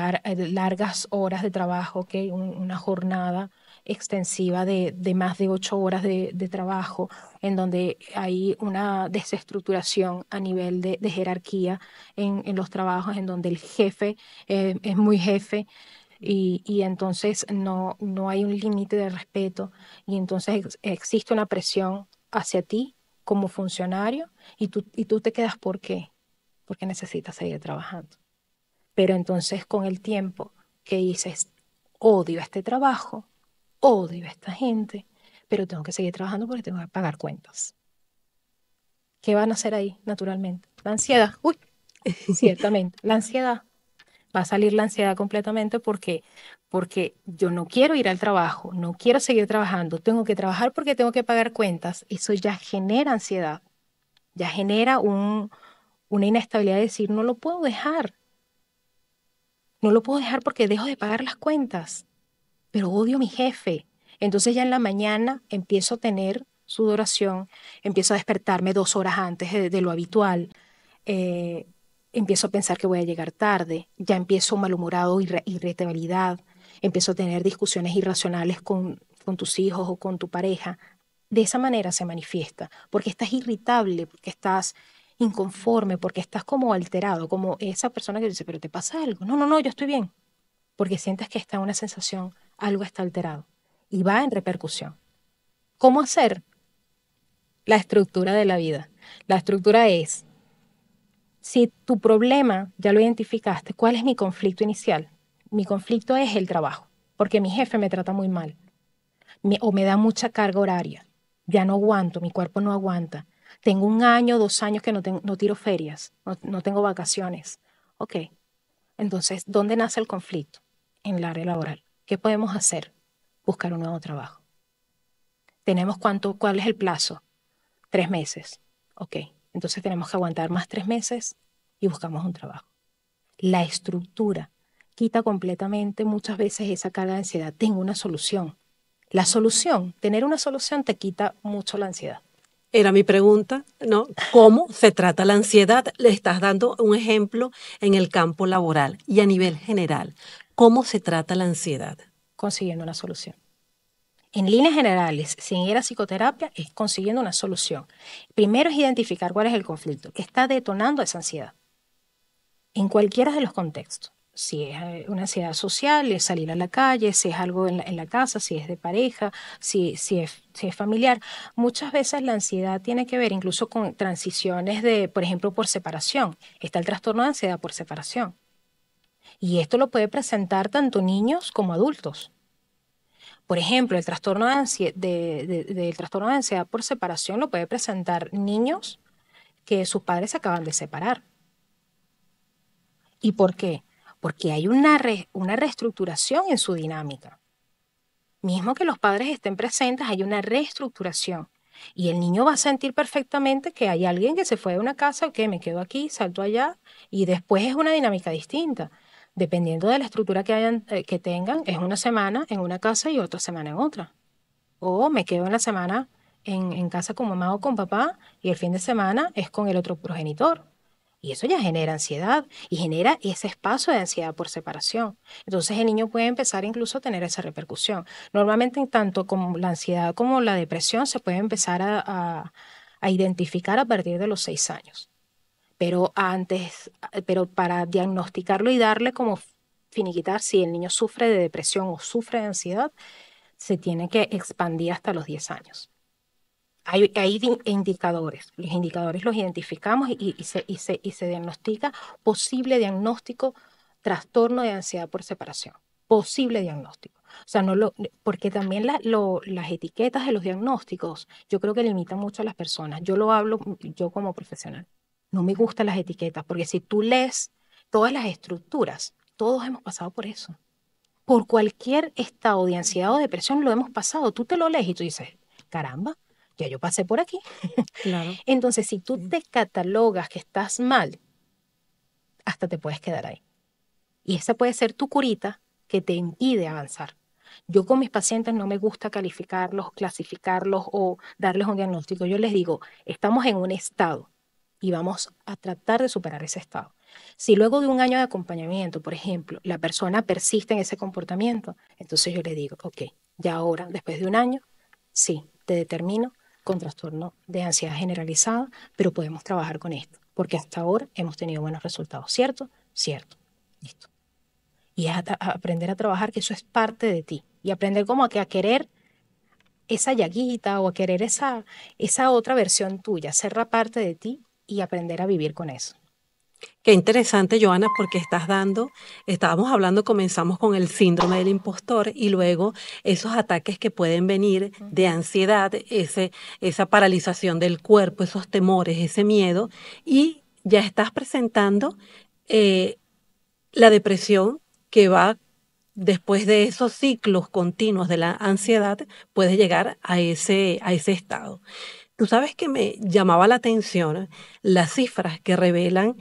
largas horas de trabajo, ¿okay? Una jornada extensiva de más de 8 horas de trabajo, en donde hay una desestructuración a nivel de jerarquía en los trabajos, en donde el jefe es muy jefe y entonces no hay un límite de respeto y entonces existe una presión hacia ti como funcionario y tú te quedas ¿por qué? Porque necesitas seguir trabajando. Pero entonces con el tiempo que dices, odio este trabajo, odio a esta gente, pero tengo que seguir trabajando porque tengo que pagar cuentas. ¿Qué van a hacer ahí, naturalmente? La ansiedad. Uy, ciertamente, la ansiedad. Va a salir la ansiedad completamente porque yo no quiero ir al trabajo, no quiero seguir trabajando, tengo que trabajar porque tengo que pagar cuentas. Eso ya genera ansiedad, ya genera una inestabilidad de decir, no lo puedo dejar, no lo puedo dejar porque dejo de pagar las cuentas, pero odio a mi jefe. Entonces ya en la mañana empiezo a tener sudoración, empiezo a despertarme 2 horas antes de lo habitual, eh, empiezo a pensar que voy a llegar tarde, ya empiezo malhumorado, irritabilidad, empiezo a tener discusiones irracionales con tus hijos o con tu pareja. De esa manera se manifiesta, porque estás irritable, porque estás inconforme, porque estás como alterado, como esa persona que dice, pero te pasa algo. No, no, no, yo estoy bien, porque sientes que está en una sensación, algo está alterado y va en repercusión. ¿Cómo hacer? La estructura de la vida. La estructura es, si tu problema ya lo identificaste, ¿cuál es mi conflicto inicial? Mi conflicto es el trabajo, porque mi jefe me trata muy mal o me da mucha carga horaria. Ya no aguanto, mi cuerpo no aguanta. Tengo 1 año, 2 años que no tiro ferias, no tengo vacaciones. Ok, entonces, ¿dónde nace el conflicto? En el área laboral. ¿Qué podemos hacer? Buscar un nuevo trabajo. ¿Cuál es el plazo? 3 meses. Ok, entonces tenemos que aguantar más 3 meses y buscamos un trabajo. La estructura quita completamente muchas veces esa carga de ansiedad. Tengo una solución. La solución, tener una solución te quita mucho la ansiedad. Era mi pregunta, ¿no? ¿Cómo se trata la ansiedad? Le estás dando un ejemplo en el campo laboral y a nivel general. ¿Cómo se trata la ansiedad? Consiguiendo una solución. En líneas generales, sin ir a psicoterapia, es consiguiendo una solución. Primero es identificar cuál es el conflicto que está detonando esa ansiedad, en cualquiera de los contextos. Si es una ansiedad social, es salir a la calle, si es algo en la casa, si es de pareja, si es familiar. Muchas veces la ansiedad tiene que ver incluso con transiciones por ejemplo, por separación. Está el trastorno de ansiedad por separación. Y esto lo puede presentar tanto niños como adultos. Por ejemplo, el trastorno del trastorno de ansiedad por separación lo puede presentar niños que sus padres se acaban de separar. ¿Y por qué? Porque hay una reestructuración en su dinámica. Mismo que los padres estén presentes, hay una reestructuración. Y el niño va a sentir perfectamente que hay alguien que se fue de una casa, que me quedo aquí, salto allá, y después es una dinámica distinta. Dependiendo de la estructura que tengan, es una semana en una casa y otra semana en otra. O me quedo en la semana en casa con mamá o con papá y el fin de semana es con el otro progenitor. Y eso ya genera ansiedad y genera ese espacio de ansiedad por separación. Entonces el niño puede empezar incluso a tener esa repercusión. Normalmente, en tanto como la ansiedad como la depresión se puede empezar a identificar a partir de los 6 años. Pero para diagnosticarlo y darle como finiquitar si el niño sufre de depresión o sufre de ansiedad, se tiene que expandir hasta los 10 años. Hay indicadores. Los indicadores los identificamos y se diagnostica posible diagnóstico, trastorno de ansiedad por separación. Posible diagnóstico. O sea, porque también las etiquetas de los diagnósticos, yo creo que limitan mucho a las personas. Yo lo hablo, yo como profesional. No me gustan las etiquetas, porque si tú lees todas las estructuras, todos hemos pasado por eso. Por cualquier estado de ansiedad o depresión lo hemos pasado. Tú te lo lees y tú dices, caramba, ya yo pasé por aquí. Claro. Entonces, si tú te catalogas que estás mal, hasta te puedes quedar ahí. Y esa puede ser tu curita que te impide avanzar. Yo con mis pacientes no me gusta calificarlos, clasificarlos o darles un diagnóstico. Yo les digo, estamos en un estado y vamos a tratar de superar ese estado. Si luego de un año de acompañamiento, por ejemplo, la persona persiste en ese comportamiento, entonces yo le digo, ok, ya ahora, después de un año, sí, te determino con trastorno de ansiedad generalizada, pero podemos trabajar con esto, porque hasta ahora hemos tenido buenos resultados, ¿cierto? Cierto, listo. Y es a aprender a trabajar, que eso es parte de ti, y aprender como a querer esa llaguita o a querer esa otra versión tuya, serla parte de ti y aprender a vivir con eso. Qué interesante, Joana, porque estábamos hablando, comenzamos con el síndrome del impostor y luego esos ataques que pueden venir de ansiedad, esa paralización del cuerpo, esos temores, ese miedo, y ya estás presentando eh, la depresión que va después de esos ciclos continuos de la ansiedad, puede llegar a ese estado. Tú sabes que me llamaba la atención las cifras que revelan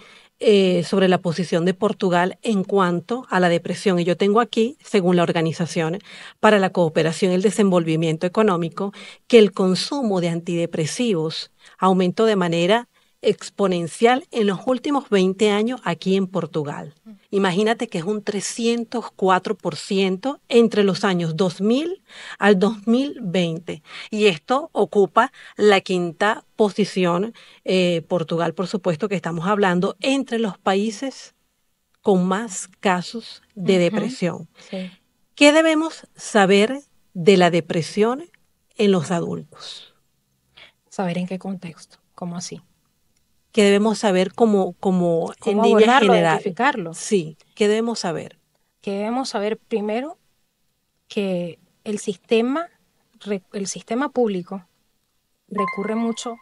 sobre la posición de Portugal en cuanto a la depresión. Y yo tengo aquí, según la Organización para la Cooperación y el Desenvolvimiento Económico, que el consumo de antidepresivos aumentó de manera exponencial en los últimos 20 años aquí en Portugal. Imagínate que es un 304% entre los años 2000 al 2020. Y esto ocupa la quinta posición, Portugal, por supuesto, que estamos hablando, entre los países con más casos de depresión. Sí. ¿Qué debemos saber de la depresión en los adultos? Saber en qué contexto, cómo así. ¿Qué debemos saber como en Cómo líneas abordarlo, generales? identificarlo. Sí, ¿qué debemos saber? Que debemos saber primero que el sistema público recurre mucho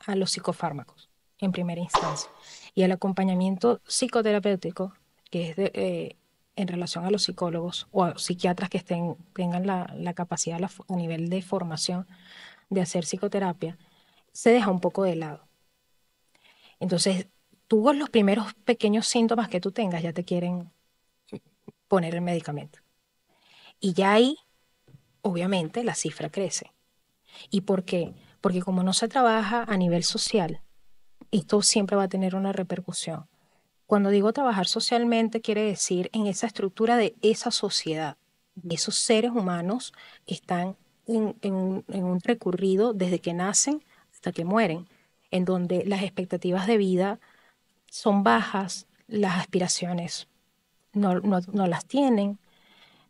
a los psicofármacos en primera instancia y al acompañamiento psicoterapéutico, que es en relación a los psicólogos o a psiquiatras que tengan la capacidad a nivel de formación de hacer psicoterapia, se deja un poco de lado. Entonces, tú con los primeros pequeños síntomas que tú tengas ya te quieren poner el medicamento. Y ya ahí, obviamente, la cifra crece. ¿Y por qué? Porque como no se trabaja a nivel social, esto siempre va a tener una repercusión. Cuando digo trabajar socialmente, quiere decir en esa estructura de esa sociedad, de esos seres humanos que están en un recorrido desde que nacen hasta que mueren, en donde las expectativas de vida son bajas, las aspiraciones no las tienen,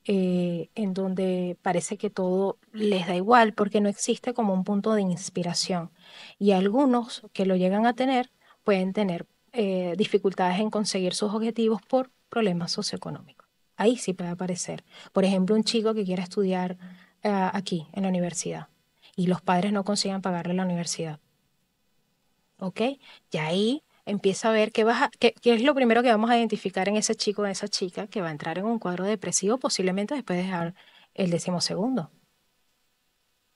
en donde parece que todo les da igual porque no existe como un punto de inspiración. Y algunos que lo llegan a tener pueden tener dificultades en conseguir sus objetivos por problemas socioeconómicos. Ahí sí puede aparecer. Por ejemplo, un chico que quiera estudiar aquí en la universidad y los padres no consigan pagarle la universidad. ¿Ok? Y ahí empieza a ver qué es lo primero que vamos a identificar en ese chico o en esa chica que va a entrar en un cuadro depresivo posiblemente después de dejar el 12.º.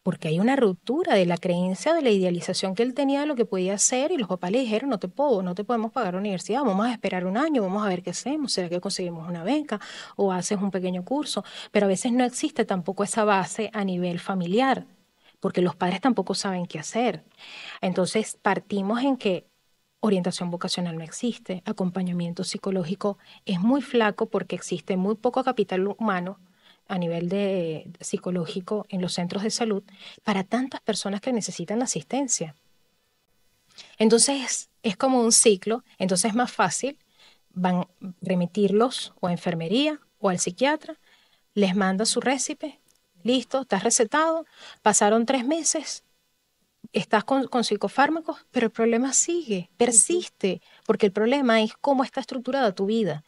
Porque hay una ruptura de la creencia, de la idealización que él tenía de lo que podía hacer y los papás le dijeron, no te podemos pagar la universidad, vamos a esperar un año, vamos a ver qué hacemos, será que conseguimos una beca o haces un pequeño curso. Pero a veces no existe tampoco esa base a nivel familiar, porque los padres tampoco saben qué hacer. Entonces partimos en que, orientación vocacional no existe, acompañamiento psicológico es muy flaco porque existe muy poco capital humano a nivel de psicológico en los centros de salud para tantas personas que necesitan asistencia. Entonces es como un ciclo, entonces es más fácil van a remitirlos o a enfermería o al psiquiatra, les manda su récipe, listo, estás recetado, pasaron 3 meses, estás con psicofármacos, pero el problema sigue, persiste, porque el problema es cómo está estructurada tu vida.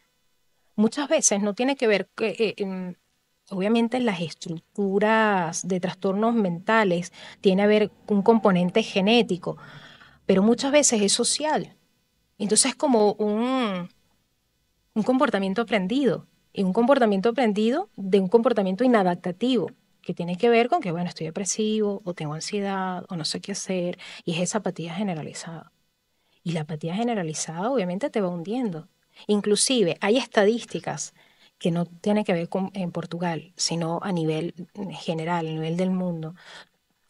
Muchas veces no tiene que ver, obviamente las estructuras de trastornos mentales tiene a ver un componente genético, pero muchas veces es social. Entonces es como un comportamiento aprendido, y un comportamiento aprendido de un comportamiento inadaptativo, que tiene que ver con que, bueno, estoy depresivo, o tengo ansiedad, o no sé qué hacer, y es esa apatía generalizada. Y la apatía generalizada obviamente te va hundiendo. Inclusive hay estadísticas que no tienen que ver con en Portugal, sino a nivel general, a nivel del mundo.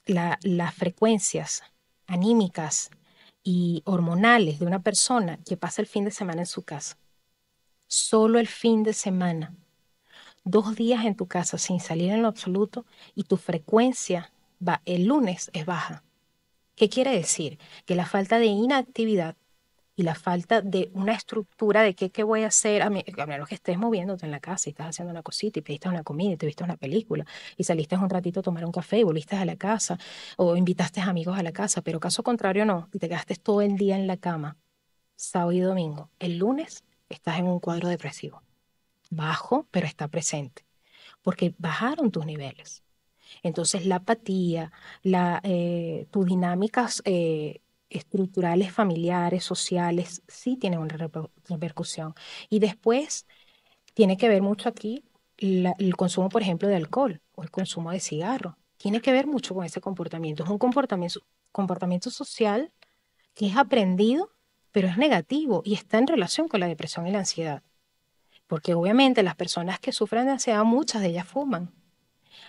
Las frecuencias anímicas y hormonales de una persona que pasa el fin de semana en su casa, solo el fin de semana, 2 días en tu casa sin salir en lo absoluto, y tu frecuencia va, el lunes es baja. ¿Qué quiere decir? Que la falta de inactividad y la falta de una estructura de qué voy a hacer, a menos que estés moviéndote en la casa y estás haciendo una cosita y pediste una comida y te viste una película y saliste un ratito a tomar un café y volviste a la casa o invitaste amigos a la casa, pero caso contrario no, y te quedaste todo el día en la cama, sábado y domingo. El lunes estás en un cuadro depresivo, bajo, pero está presente, porque bajaron tus niveles. Entonces la apatía, tus dinámicas estructurales, familiares, sociales, sí tienen una repercusión. Y después tiene que ver mucho aquí el consumo, por ejemplo, de alcohol o el consumo de cigarro. Tiene que ver mucho con ese comportamiento. Es un comportamiento social que es aprendido, pero es negativo y está en relación con la depresión y la ansiedad. Porque obviamente las personas que sufren de ansiedad, muchas de ellas fuman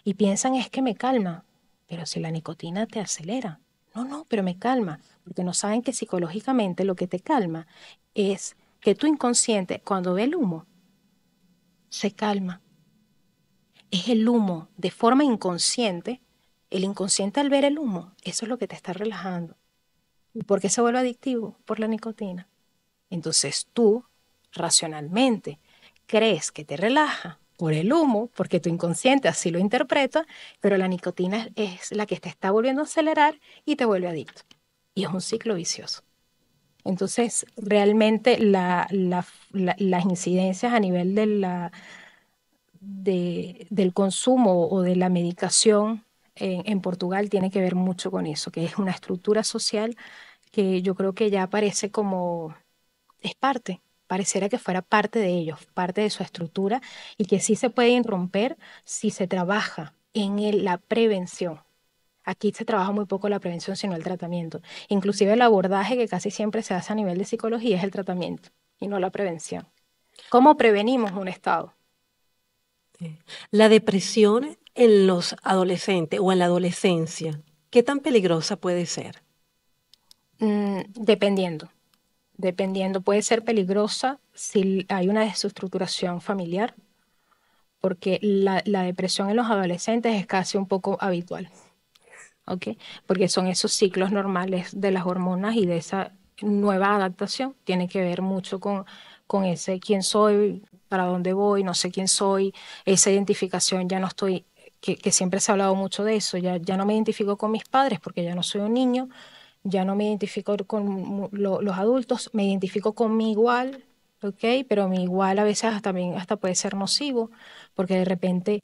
y piensan es que me calma, pero si la nicotina te acelera. No, no, pero me calma, porque no saben que psicológicamente lo que te calma es que tu inconsciente, cuando ve el humo, se calma. Es el humo, de forma inconsciente, el inconsciente al ver el humo, eso es lo que te está relajando. ¿Y por qué se vuelve adictivo? Por la nicotina. Entonces tú, racionalmente, crees que te relaja por el humo, porque tu inconsciente así lo interpreta, pero la nicotina es la que te está volviendo a acelerar y te vuelve adicto. Y es un ciclo vicioso. Entonces, realmente las incidencias a nivel del consumo o de la medicación en Portugal tiene que ver mucho con eso, que es una estructura social que yo creo que ya aparece como es parte, pareciera que fuera parte de ellos, parte de su estructura, y que sí se pueden romper si se trabaja en la prevención. Aquí se trabaja muy poco la prevención, sino el tratamiento. Inclusive el abordaje que casi siempre se hace a nivel de psicología es el tratamiento y no la prevención. ¿Cómo prevenimos un estado? La depresión en los adolescentes o en la adolescencia, ¿qué tan peligrosa puede ser? Dependiendo. Dependiendo, puede ser peligrosa si hay una desestructuración familiar, porque la depresión en los adolescentes es casi un poco habitual, ¿ok? Porque son esos ciclos normales de las hormonas y de esa nueva adaptación. Tiene que ver mucho con ese quién soy, para dónde voy, no sé quién soy, esa identificación, ya no estoy, que siempre se ha hablado mucho de eso, ya no me identifico con mis padres porque ya no soy un niño, ya no me identifico con los adultos, me identifico con mi igual, ¿ok? Pero mi igual a veces también hasta puede ser nocivo, porque de repente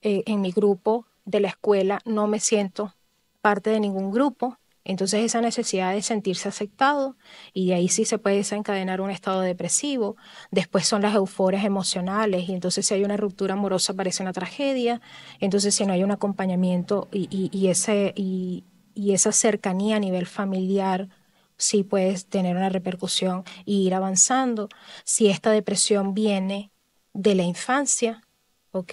en mi grupo de la escuela no me siento parte de ningún grupo, entonces esa necesidad de sentirse aceptado, y de ahí sí se puede desencadenar un estado depresivo. Después son las euforias emocionales, y entonces si hay una ruptura amorosa parece una tragedia, entonces si no hay un acompañamiento y esa cercanía a nivel familiar, sí puedes tener una repercusión y ir avanzando. Si esta depresión viene de la infancia, ¿ok?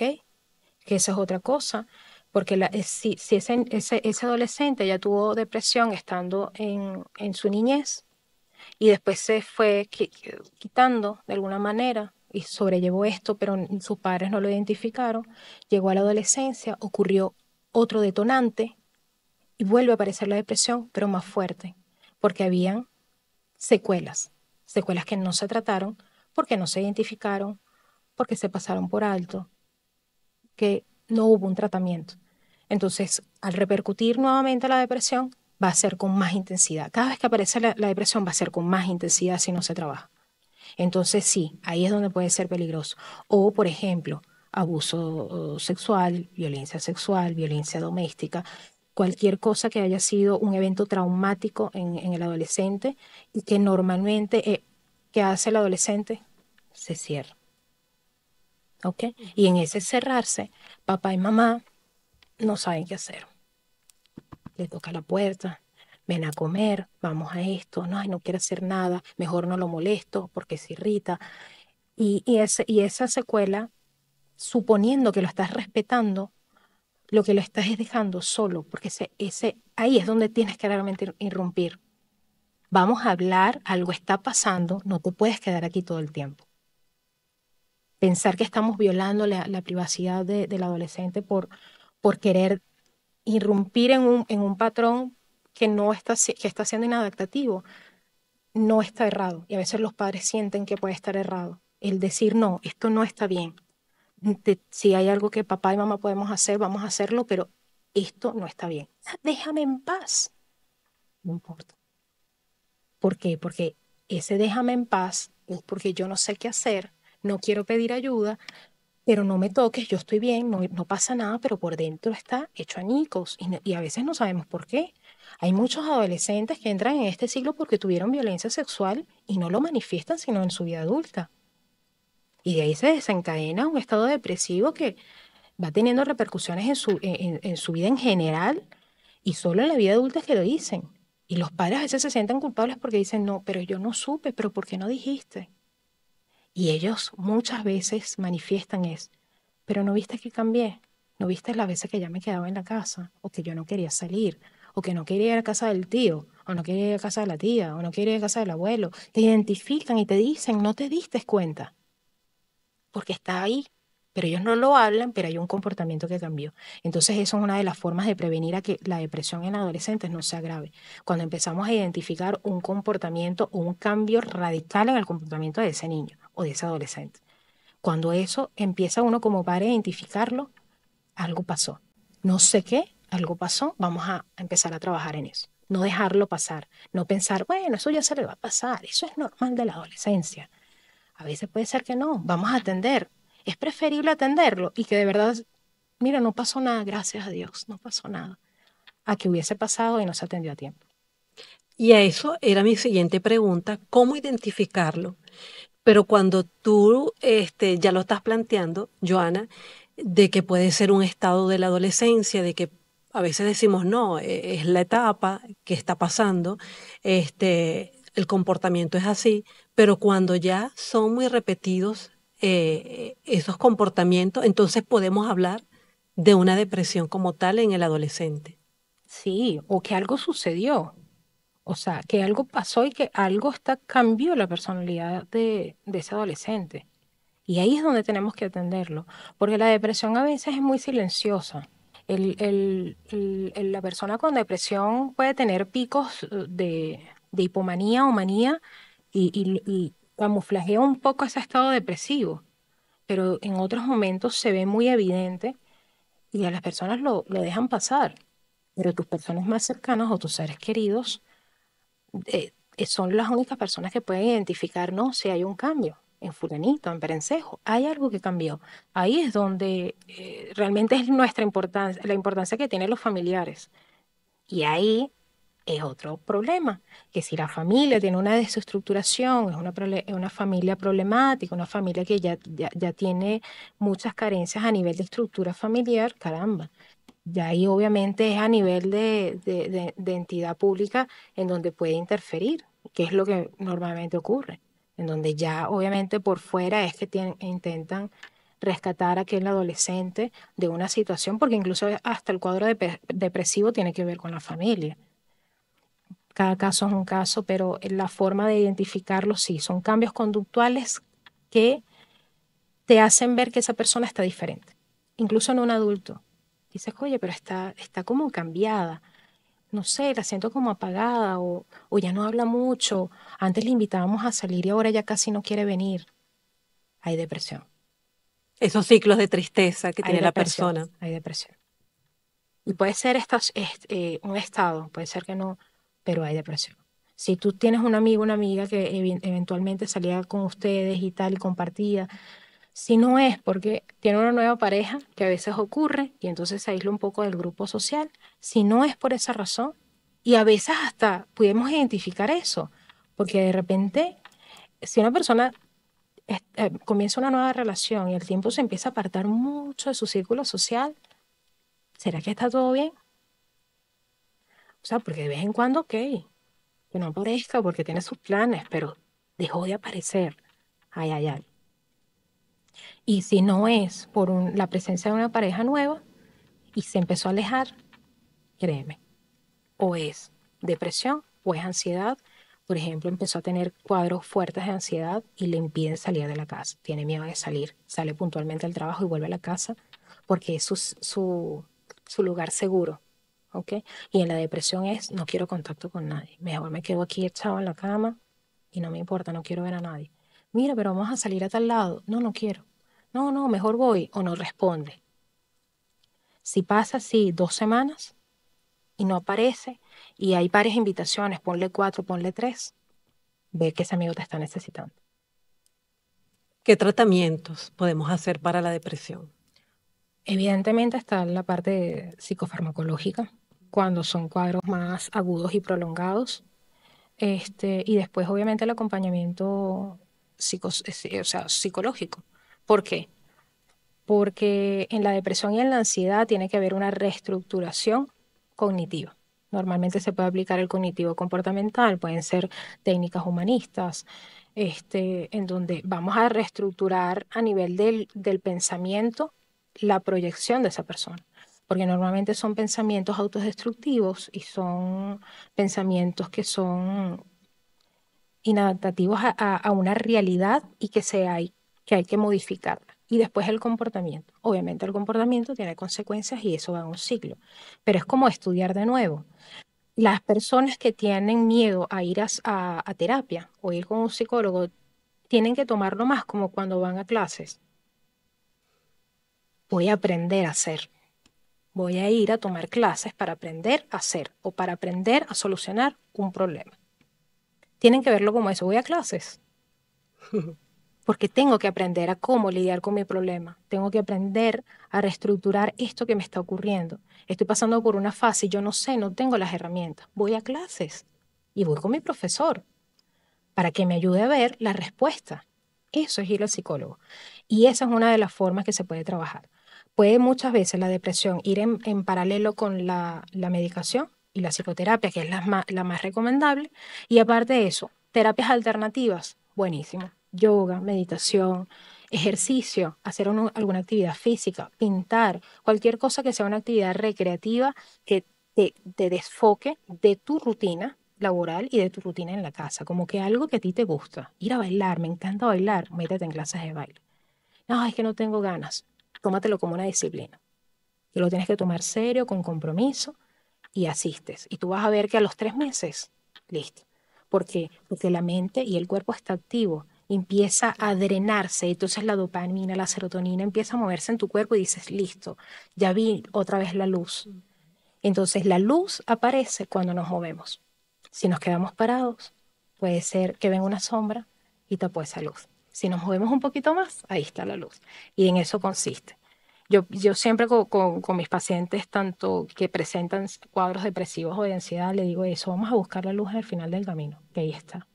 Que esa es otra cosa, porque si ese adolescente ya tuvo depresión estando en su niñez, y después se fue quitando de alguna manera y sobrellevó esto, pero sus padres no lo identificaron. Llegó a la adolescencia, ocurrió otro detonante y vuelve a aparecer la depresión, pero más fuerte, porque habían secuelas, secuelas que no se trataron, porque no se identificaron, porque se pasaron por alto, que no hubo un tratamiento. Entonces, al repercutir nuevamente la depresión, va a ser con más intensidad. Cada vez que aparece la depresión va a ser con más intensidad si no se trabaja. Entonces, sí, ahí es donde puede ser peligroso. O, por ejemplo, abuso sexual, violencia doméstica, cualquier cosa que haya sido un evento traumático en el adolescente y que normalmente, ¿qué hace el adolescente? Se cierra. ¿Ok? Y en ese cerrarse, papá y mamá no saben qué hacer. Le toca la puerta, ven a comer, vamos a esto, no, ay, no quiere hacer nada, mejor no lo molesto porque se irrita. Y esa secuela, suponiendo que lo estás respetando, lo que lo estás es dejando solo, porque ahí es donde tienes que realmente irrumpir. Vamos a hablar, algo está pasando, no te puedes quedar aquí todo el tiempo. Pensar que estamos violando la privacidad del adolescente por querer irrumpir en un patrón que no está, que está siendo inadaptativo, no está errado. Y a veces los padres sienten que puede estar errado. El decir, no, esto no está bien. Si hay algo que papá y mamá podemos hacer, vamos a hacerlo, pero esto no está bien. Déjame en paz. No importa. ¿Por qué? Porque ese déjame en paz es porque yo no sé qué hacer, no quiero pedir ayuda, pero no me toques, yo estoy bien, no pasa nada, pero por dentro está hecho añicos y a veces no sabemos por qué. Hay muchos adolescentes que entran en este ciclo porque tuvieron violencia sexual y no lo manifiestan sino en su vida adulta. Y de ahí se desencadena un estado depresivo que va teniendo repercusiones en su vida en general y solo en la vida adulta es que lo dicen. Y los padres a veces se sienten culpables porque dicen, no, pero yo no supe, pero ¿por qué no dijiste? Y ellos muchas veces manifiestan es, pero no viste que cambié, no viste las veces que ya me quedaba en la casa, o que yo no quería salir, o que no quería ir a casa del tío, o no quería ir a casa de la tía, o no quería ir a casa del abuelo. Te identifican y te dicen, no te diste cuenta, porque está ahí. Pero ellos no lo hablan, pero hay un comportamiento que cambió. Entonces, eso es una de las formas de prevenir a que la depresión en adolescentes no se agrave. Cuando empezamos a identificar un comportamiento o un cambio radical en el comportamiento de ese niño o de ese adolescente. Cuando eso empieza uno como padre a identificarlo, algo pasó. No sé qué, algo pasó, vamos a empezar a trabajar en eso. No dejarlo pasar, no pensar, bueno, eso ya se le va a pasar, eso es normal de la adolescencia. A veces puede ser que no, vamos a atender. Es preferible atenderlo y que de verdad, mira, no pasó nada, gracias a Dios, no pasó nada, a que hubiese pasado y no se atendió a tiempo. Y a eso era mi siguiente pregunta, ¿cómo identificarlo? Pero cuando tú ya lo estás planteando, Joana, de que puede ser un estado de la adolescencia, de que a veces decimos, no, es la etapa que está pasando, el comportamiento es así, pero cuando ya son muy repetidos esos comportamientos, entonces podemos hablar de una depresión como tal en el adolescente. Sí, o que algo sucedió. O sea, que algo pasó y que algo cambió la personalidad de ese adolescente. Y ahí es donde tenemos que atenderlo, porque la depresión a veces es muy silenciosa. La persona con depresión puede tener picos de hipomanía o manía y camuflajea un poco ese estado depresivo, pero en otros momentos se ve muy evidente y a las personas lo dejan pasar. Pero tus personas más cercanas o tus seres queridos son las únicas personas que pueden identificar, no, si hay un cambio en fulanito, en Perencejo, hay algo que cambió. Ahí es donde realmente es nuestra importancia, la importancia que tienen los familiares. Y ahí es otro problema, que si la familia tiene una desestructuración, es una familia problemática, una familia que ya tiene muchas carencias a nivel de estructura familiar, caramba, ya ahí obviamente es a nivel de entidad pública en donde puede interferir, que es lo que normalmente ocurre, en donde ya obviamente por fuera es que intentan rescatar a aquel adolescente de una situación, porque incluso hasta el cuadro depresivo tiene que ver con la familia. Cada caso es un caso, pero la forma de identificarlo sí, son cambios conductuales que te hacen ver que esa persona está diferente. Incluso en un adulto. Dices, oye, pero está como cambiada. No sé, la siento como apagada o ya no habla mucho. Antes le invitábamos a salir y ahora ya casi no quiere venir. Hay depresión. Esos ciclos de tristeza que Hay tiene la depresión. persona. Hay depresión. Y puede ser un estado, puede ser que no, pero hay depresión. Si tú tienes un amigo, una amiga que eventualmente salía con ustedes y tal y compartía, si no es porque tiene una nueva pareja, que a veces ocurre, y entonces se aísla un poco del grupo social, si no es por esa razón, y a veces hasta podemos identificar eso, porque de repente, si una persona comienza una nueva relación y el tiempo se empieza a apartar mucho de su círculo social, ¿será que está todo bien? O sea, porque de vez en cuando, ok, que no aparezca porque tiene sus planes, pero dejó de aparecer. Ay, ay, ay. Y si no es por la presencia de una pareja nueva y se empezó a alejar, créeme, o es depresión o es ansiedad. Por ejemplo, empezó a tener cuadros fuertes de ansiedad y le impiden salir de la casa. Tiene miedo de salir, sale puntualmente al trabajo y vuelve a la casa porque es su lugar seguro. ¿Ok? Y en la depresión es, no quiero contacto con nadie. Mejor me quedo aquí echado en la cama y no me importa, no quiero ver a nadie. Mira, pero vamos a salir a tal lado. No, no quiero. No, no, mejor voy o no responde. Si pasa así 2 semanas y no aparece y hay varias invitaciones, ponle 4, ponle 3, ve que ese amigo te está necesitando. ¿Qué tratamientos podemos hacer para la depresión? Evidentemente está la parte psicofarmacológica, cuando son cuadros más agudos y prolongados. Y después, obviamente, el acompañamiento o sea, psicológico. ¿Por qué? Porque en la depresión y en la ansiedad tiene que haber una reestructuración cognitiva. Normalmente se puede aplicar el cognitivo comportamental, pueden ser técnicas humanistas, en donde vamos a reestructurar a nivel del pensamiento la proyección de esa persona. Porque normalmente son pensamientos autodestructivos y son pensamientos que son inadaptativos a una realidad y que hay que modificarla. Y después el comportamiento. Obviamente el comportamiento tiene consecuencias y eso va a un ciclo, pero es como estudiar de nuevo. Las personas que tienen miedo a ir a terapia o ir con un psicólogo tienen que tomarlo más como cuando van a clases. Voy a aprender a hacer. Voy a ir a tomar clases para aprender a hacer o para aprender a solucionar un problema. Tienen que verlo como eso. Voy a clases porque tengo que aprender a cómo lidiar con mi problema. Tengo que aprender a reestructurar esto que me está ocurriendo. Estoy pasando por una fase y yo no sé, no tengo las herramientas. Voy a clases y voy con mi profesor para que me ayude a ver la respuesta. Eso es ir al psicólogo. Y esa es una de las formas que se puede trabajar. Puede muchas veces la depresión ir en paralelo con la medicación y la psicoterapia, que es la más recomendable. Y aparte de eso, terapias alternativas, buenísimo. Yoga, meditación, ejercicio, hacer alguna actividad física, pintar, cualquier cosa que sea una actividad recreativa que te desfoque de tu rutina laboral y de tu rutina en la casa, como que algo que a ti te gusta. Ir a bailar, me encanta bailar, métete en clases de baile. No, es que no tengo ganas. Tómatelo como una disciplina. Y lo tienes que tomar serio, con compromiso, y asistes. Y tú vas a ver que a los 3 meses, listo. ¿Por qué? Porque la mente y el cuerpo está activo, empieza a drenarse, entonces la dopamina, la serotonina empieza a moverse en tu cuerpo y dices, listo, ya vi otra vez la luz. Entonces la luz aparece cuando nos movemos. Si nos quedamos parados, puede ser que venga una sombra y tapó esa luz. Si nos movemos un poquito más, ahí está la luz. Y en eso consiste. Yo siempre con mis pacientes, tanto que presentan cuadros depresivos o de ansiedad, le digo eso, vamos a buscar la luz al final del camino, que ahí está.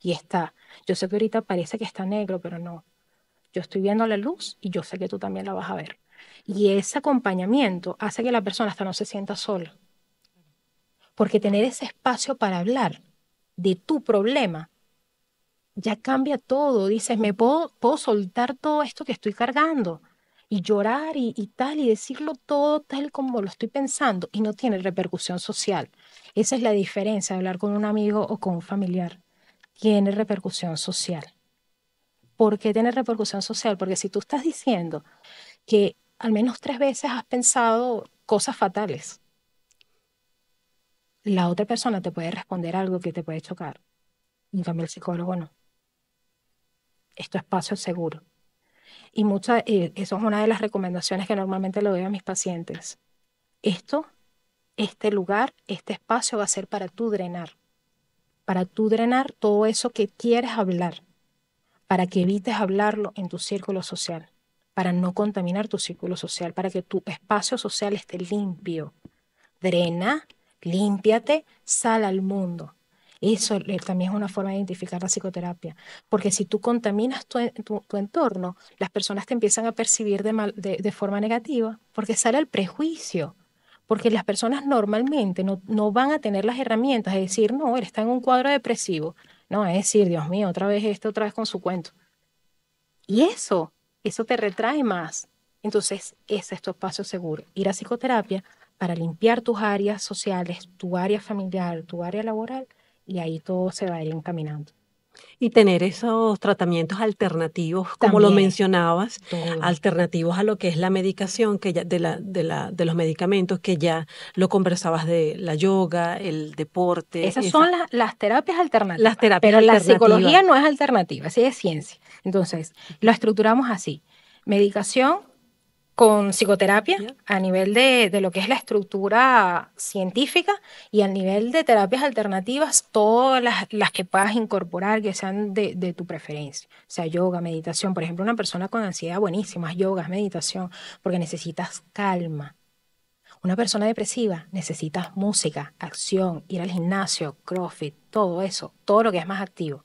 Y está. Yo sé que ahorita parece que está negro, pero no. Yo estoy viendo la luz y yo sé que tú también la vas a ver. Y ese acompañamiento hace que la persona hasta no se sienta sola. Porque tener ese espacio para hablar de tu problema ya cambia todo. Dices, puedo soltar todo esto que estoy cargando. y llorar y tal, y decirlo todo tal como lo estoy pensando, y no tiene repercusión social. Esa es la diferencia de hablar con un amigo o con un familiar. Tiene repercusión social. ¿Por qué tiene repercusión social? Porque si tú estás diciendo que al menos 3 veces has pensado cosas fatales, la otra persona te puede responder algo que te puede chocar. En cambio, el psicólogo no. Es tu espacio seguro. Y eso es una de las recomendaciones que normalmente le doy a mis pacientes. Esto, este lugar, este espacio va a ser para tú drenar todo eso que quieres hablar, para que evites hablarlo en tu círculo social, para no contaminar tu círculo social, para que tu espacio social esté limpio. Drena, límpiate, sal al mundo. Eso también es una forma de identificar la psicoterapia, porque si tú contaminas tu entorno, las personas te empiezan a percibir de forma negativa, porque sale el prejuicio, porque las personas normalmente no van a tener las herramientas de decir, no, él está en un cuadro depresivo, no, es decir, Dios mío, otra vez esto, otra vez con su cuento. Y eso te retrae más. Entonces, ese es tu espacio seguro. Ir a psicoterapia para limpiar tus áreas sociales, tu área familiar, tu área laboral, y ahí todo se va a ir encaminando. Y tener esos tratamientos alternativos, como lo También, mencionabas, todo. alternativos a lo que es la medicación, que ya, de los medicamentos, que ya lo conversabas de la yoga, el Esas deporte, son las terapias las alternativas, terapias pero la alternativas. psicología no es alternativa, sí es ciencia. Entonces, lo estructuramos así. Medicación con psicoterapia ¿Ya? a nivel de lo que es la estructura científica y al nivel de terapias alternativas, todas las que puedas incorporar que sean de tu preferencia. O sea, yoga, meditación. Por ejemplo, una persona con ansiedad, buenísimas, yogas, meditación, porque necesitas calma. Una persona depresiva necesita música, acción, ir al gimnasio, CrossFit, todo eso, todo lo que es más activo.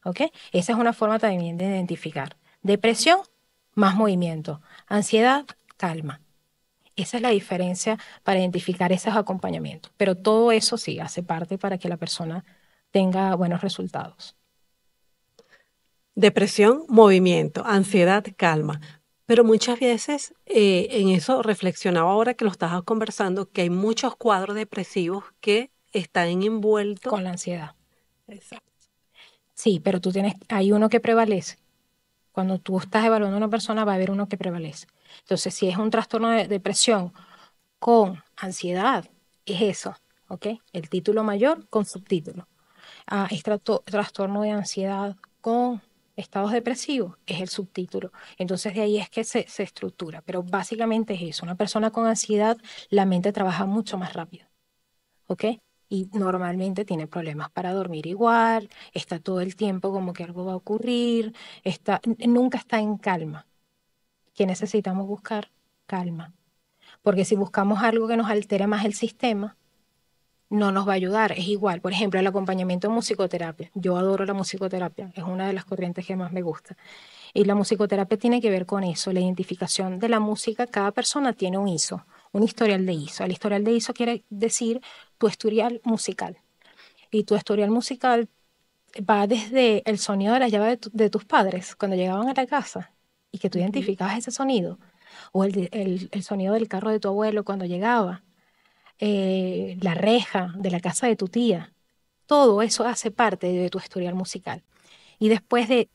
¿Ok? Esa es una forma también de identificar. Depresión, más movimiento. Ansiedad, calma. Esa es la diferencia para identificar esos acompañamientos. Pero todo eso sí hace parte para que la persona tenga buenos resultados. Depresión, movimiento, ansiedad, calma. Pero muchas veces en eso reflexionaba ahora que lo estabas conversando, que hay muchos cuadros depresivos que están envueltos. Con la ansiedad. Exacto. Sí, pero hay uno que prevalece. Cuando tú estás evaluando a una persona, va a haber uno que prevalece. Entonces, si es un trastorno de depresión con ansiedad, es eso, ¿ok? El título mayor con subtítulo. Trastorno de ansiedad con estados depresivos, es el subtítulo. Entonces de ahí es que se estructura, pero básicamente es eso. Una persona con ansiedad, la mente trabaja mucho más rápido, ¿ok? Y normalmente tiene problemas para dormir igual, está todo el tiempo como que algo va a ocurrir, nunca está en calma. ¿Qué necesitamos buscar? Calma. Porque si buscamos algo que nos altere más el sistema, no nos va a ayudar. Es igual, por ejemplo, el acompañamiento en musicoterapia. Yo adoro la musicoterapia, es una de las corrientes que más me gusta. Y la musicoterapia tiene que ver con eso, la identificación de la música. Cada persona tiene un ISO, un historial de ISO. El historial de ISO quiere decir tu historial musical. Y tu historial musical va desde el sonido de la llave de tus padres cuando llegaban a la casa y que tú Ujú. identificabas ese sonido, o el sonido del carro de tu abuelo cuando llegaba, la reja de la casa de tu tía. Todo eso hace parte de tu historial musical. Y después de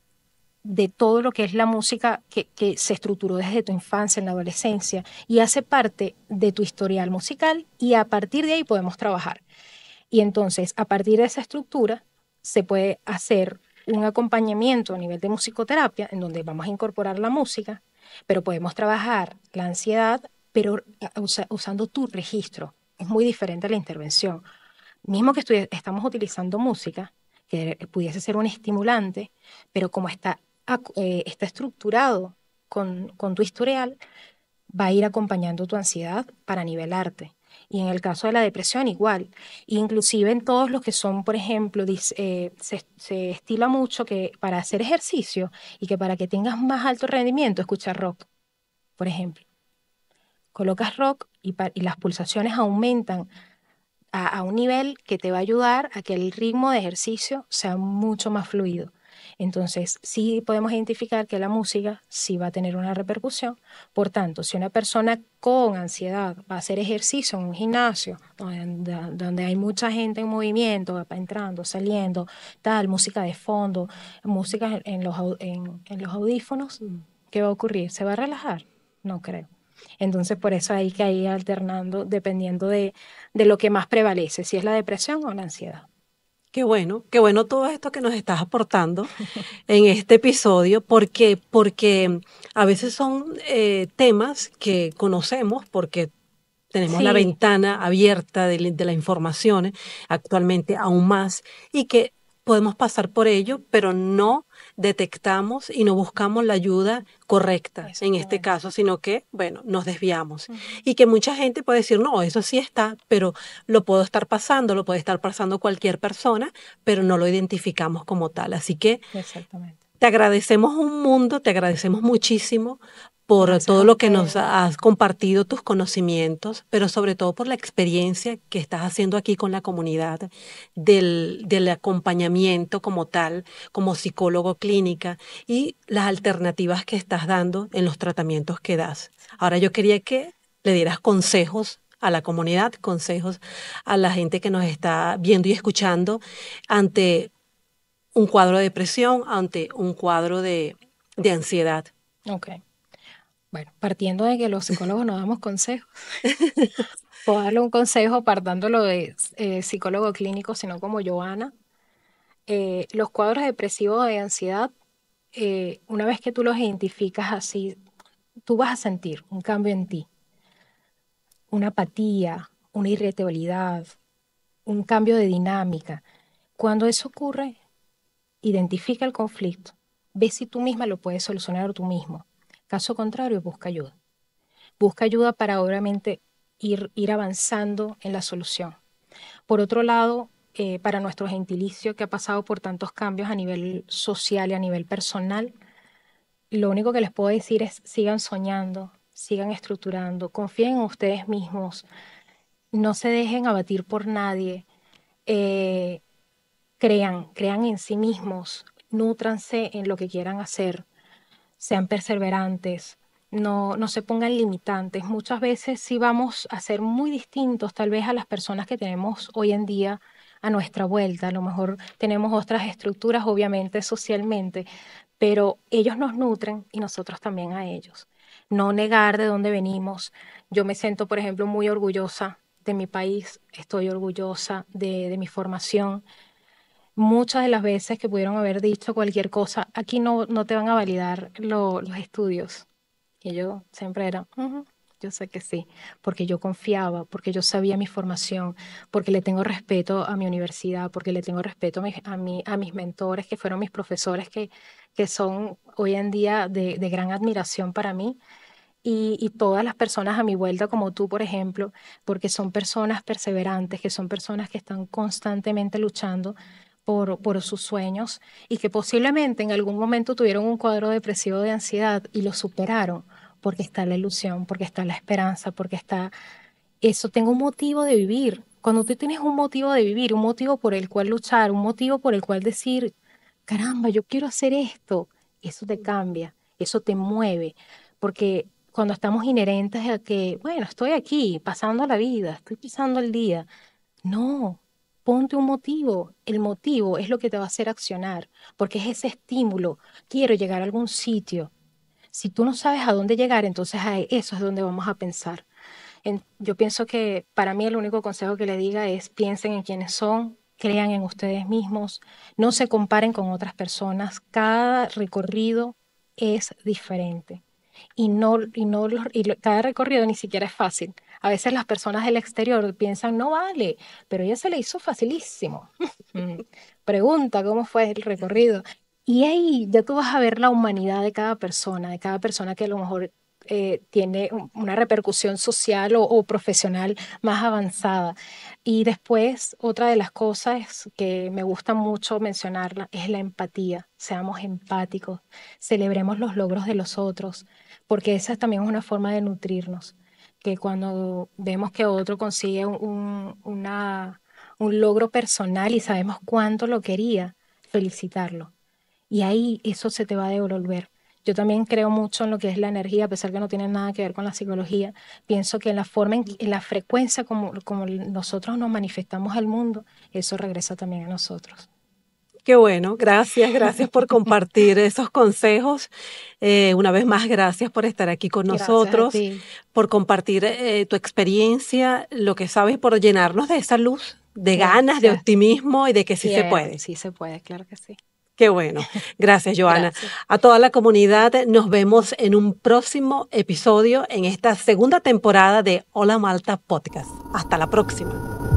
todo lo que es la música que se estructuró desde tu infancia, en la adolescencia, y hace parte de tu historial musical, y a partir de ahí podemos trabajar. Y entonces, a partir de esa estructura, se puede hacer un acompañamiento a nivel de musicoterapia, en donde vamos a incorporar la música, pero podemos trabajar la ansiedad, pero usando tu registro. Es muy diferente a la intervención. Mismo que estamos utilizando música, que pudiese ser un estimulante, pero como está estructurado con tu historial, va a ir acompañando tu ansiedad para nivelarte. Y en el caso de la depresión, igual. Inclusive en todos los que son, por ejemplo, se estila mucho que para hacer ejercicio y que para que tengas más alto rendimiento, escuchar rock, por ejemplo. Colocas rock y las pulsaciones aumentan a un nivel que te va a ayudar a que el ritmo de ejercicio sea mucho más fluido. Entonces, sí podemos identificar que la música sí va a tener una repercusión. Por tanto, si una persona con ansiedad va a hacer ejercicio en un gimnasio donde hay mucha gente en movimiento, va entrando, saliendo, tal, música de fondo, música en los audífonos, ¿qué va a ocurrir? ¿Se va a relajar? No creo. Entonces, por eso hay que ir alternando dependiendo de lo que más prevalece, si es la depresión o la ansiedad. Qué bueno todo esto que nos estás aportando en este episodio, porque a veces son temas que conocemos porque tenemos la Sí, ventana abierta de la información actualmente aún más y que podemos pasar por ello, pero no detectamos y no buscamos la ayuda correcta en este exactamente. caso, sino que, bueno, nos desviamos. Ujú. Y que mucha gente puede decir, no, eso sí está, pero lo puedo estar pasando, lo puede estar pasando cualquier persona, pero no lo identificamos como tal. Así que Exactamente. te agradecemos un mundo, te agradecemos muchísimo por Gracias todo a lo que nos ustedes. has compartido, tus conocimientos, pero sobre todo por la experiencia que estás haciendo aquí con la comunidad, del acompañamiento como tal, como psicólogo clínica y las alternativas que estás dando en los tratamientos que das. Ahora yo quería que le dieras consejos a la comunidad, consejos a la gente que nos está viendo y escuchando ante un cuadro de depresión, ante un cuadro de ansiedad. Ok. Bueno, partiendo de que los psicólogos no damos consejos, puedo darle un consejo partándolo de psicólogo clínico, sino como Joana. Los cuadros depresivos de ansiedad, una vez que tú los identificas así, tú vas a sentir un cambio en ti, una apatía, una irritabilidad, un cambio de dinámica. Cuando eso ocurre, identifica el conflicto, ve si tú misma lo puedes solucionar tú mismo. Caso contrario, busca ayuda. Busca ayuda para obviamente ir avanzando en la solución. Por otro lado, para nuestro gentilicio que ha pasado por tantos cambios a nivel social y a nivel personal, lo único que les puedo decir es sigan soñando, sigan estructurando, confíen en ustedes mismos, no se dejen abatir por nadie, eh, crean en sí mismos, nútranse en lo que quieran hacer, sean perseverantes, no se pongan limitantes. Muchas veces sí vamos a ser muy distintos tal vez a las personas que tenemos hoy en día a nuestra vuelta. A lo mejor tenemos otras estructuras, obviamente, socialmente, pero ellos nos nutren y nosotros también a ellos. No negar de dónde venimos. Yo me siento, por ejemplo, muy orgullosa de mi país, estoy orgullosa de mi formación. Muchas de las veces que pudieron haber dicho cualquier cosa, aquí no te van a validar los estudios. Y yo siempre era, "Ujú, yo sé que sí, porque yo confiaba, porque yo sabía mi formación, porque le tengo respeto a mi universidad, porque le tengo respeto a mis mentores, que fueron mis profesores, que son hoy en día de gran admiración para mí, y todas las personas a mi vuelta, como tú, por ejemplo, porque son personas perseverantes, que son personas que están constantemente luchando por sus sueños y que posiblemente en algún momento tuvieron un cuadro depresivo de ansiedad y lo superaron, porque está la ilusión, porque está la esperanza, porque está eso, tengo un motivo de vivir. Cuando tú tienes un motivo de vivir, un motivo por el cual luchar, un motivo por el cual decir, caramba, yo quiero hacer esto, eso te cambia, eso te mueve, porque cuando estamos inherentes a que, bueno, estoy aquí, pasando la vida, estoy pasando el día, no, ponte un motivo. El motivo es lo que te va a hacer accionar, porque es ese estímulo. Quiero llegar a algún sitio. Si tú no sabes a dónde llegar, entonces a eso es donde vamos a pensar. Yo pienso que para mí el único consejo que le diga es piensen en quiénes son, crean en ustedes mismos, no se comparen con otras personas. Cada recorrido es diferente cada recorrido ni siquiera es fácil. A veces las personas del exterior piensan, no vale, pero ella se le hizo facilísimo. Pregunta cómo fue el recorrido. Y ahí ya tú vas a ver la humanidad de cada persona que a lo mejor tiene una repercusión social o profesional más avanzada. Y después, otra de las cosas que me gusta mucho mencionarla es la empatía. Seamos empáticos, celebremos los logros de los otros, porque esa también es una forma de nutrirnos, que cuando vemos que otro consigue un logro personal y sabemos cuánto lo quería, felicitarlo. y ahí eso se te va a devolver. Yo también creo mucho en lo que es la energía, a pesar que no tiene nada que ver con la psicología. Pienso que en la forma, en la frecuencia como nosotros nos manifestamos al mundo, eso regresa también a nosotros. Qué bueno, gracias por compartir esos consejos. Una vez más, gracias por estar aquí con Gracias a nosotros, ti. por compartir tu experiencia, lo que sabes, por llenarnos de esa luz, de ganas, de Gracias. optimismo y de que sí se puede. Sí se puede, claro que sí. Qué bueno. Gracias, Joana. Gracias. A toda la comunidad, nos vemos en un próximo episodio en esta segunda temporada de Hola Malta Podcast. Hasta la próxima.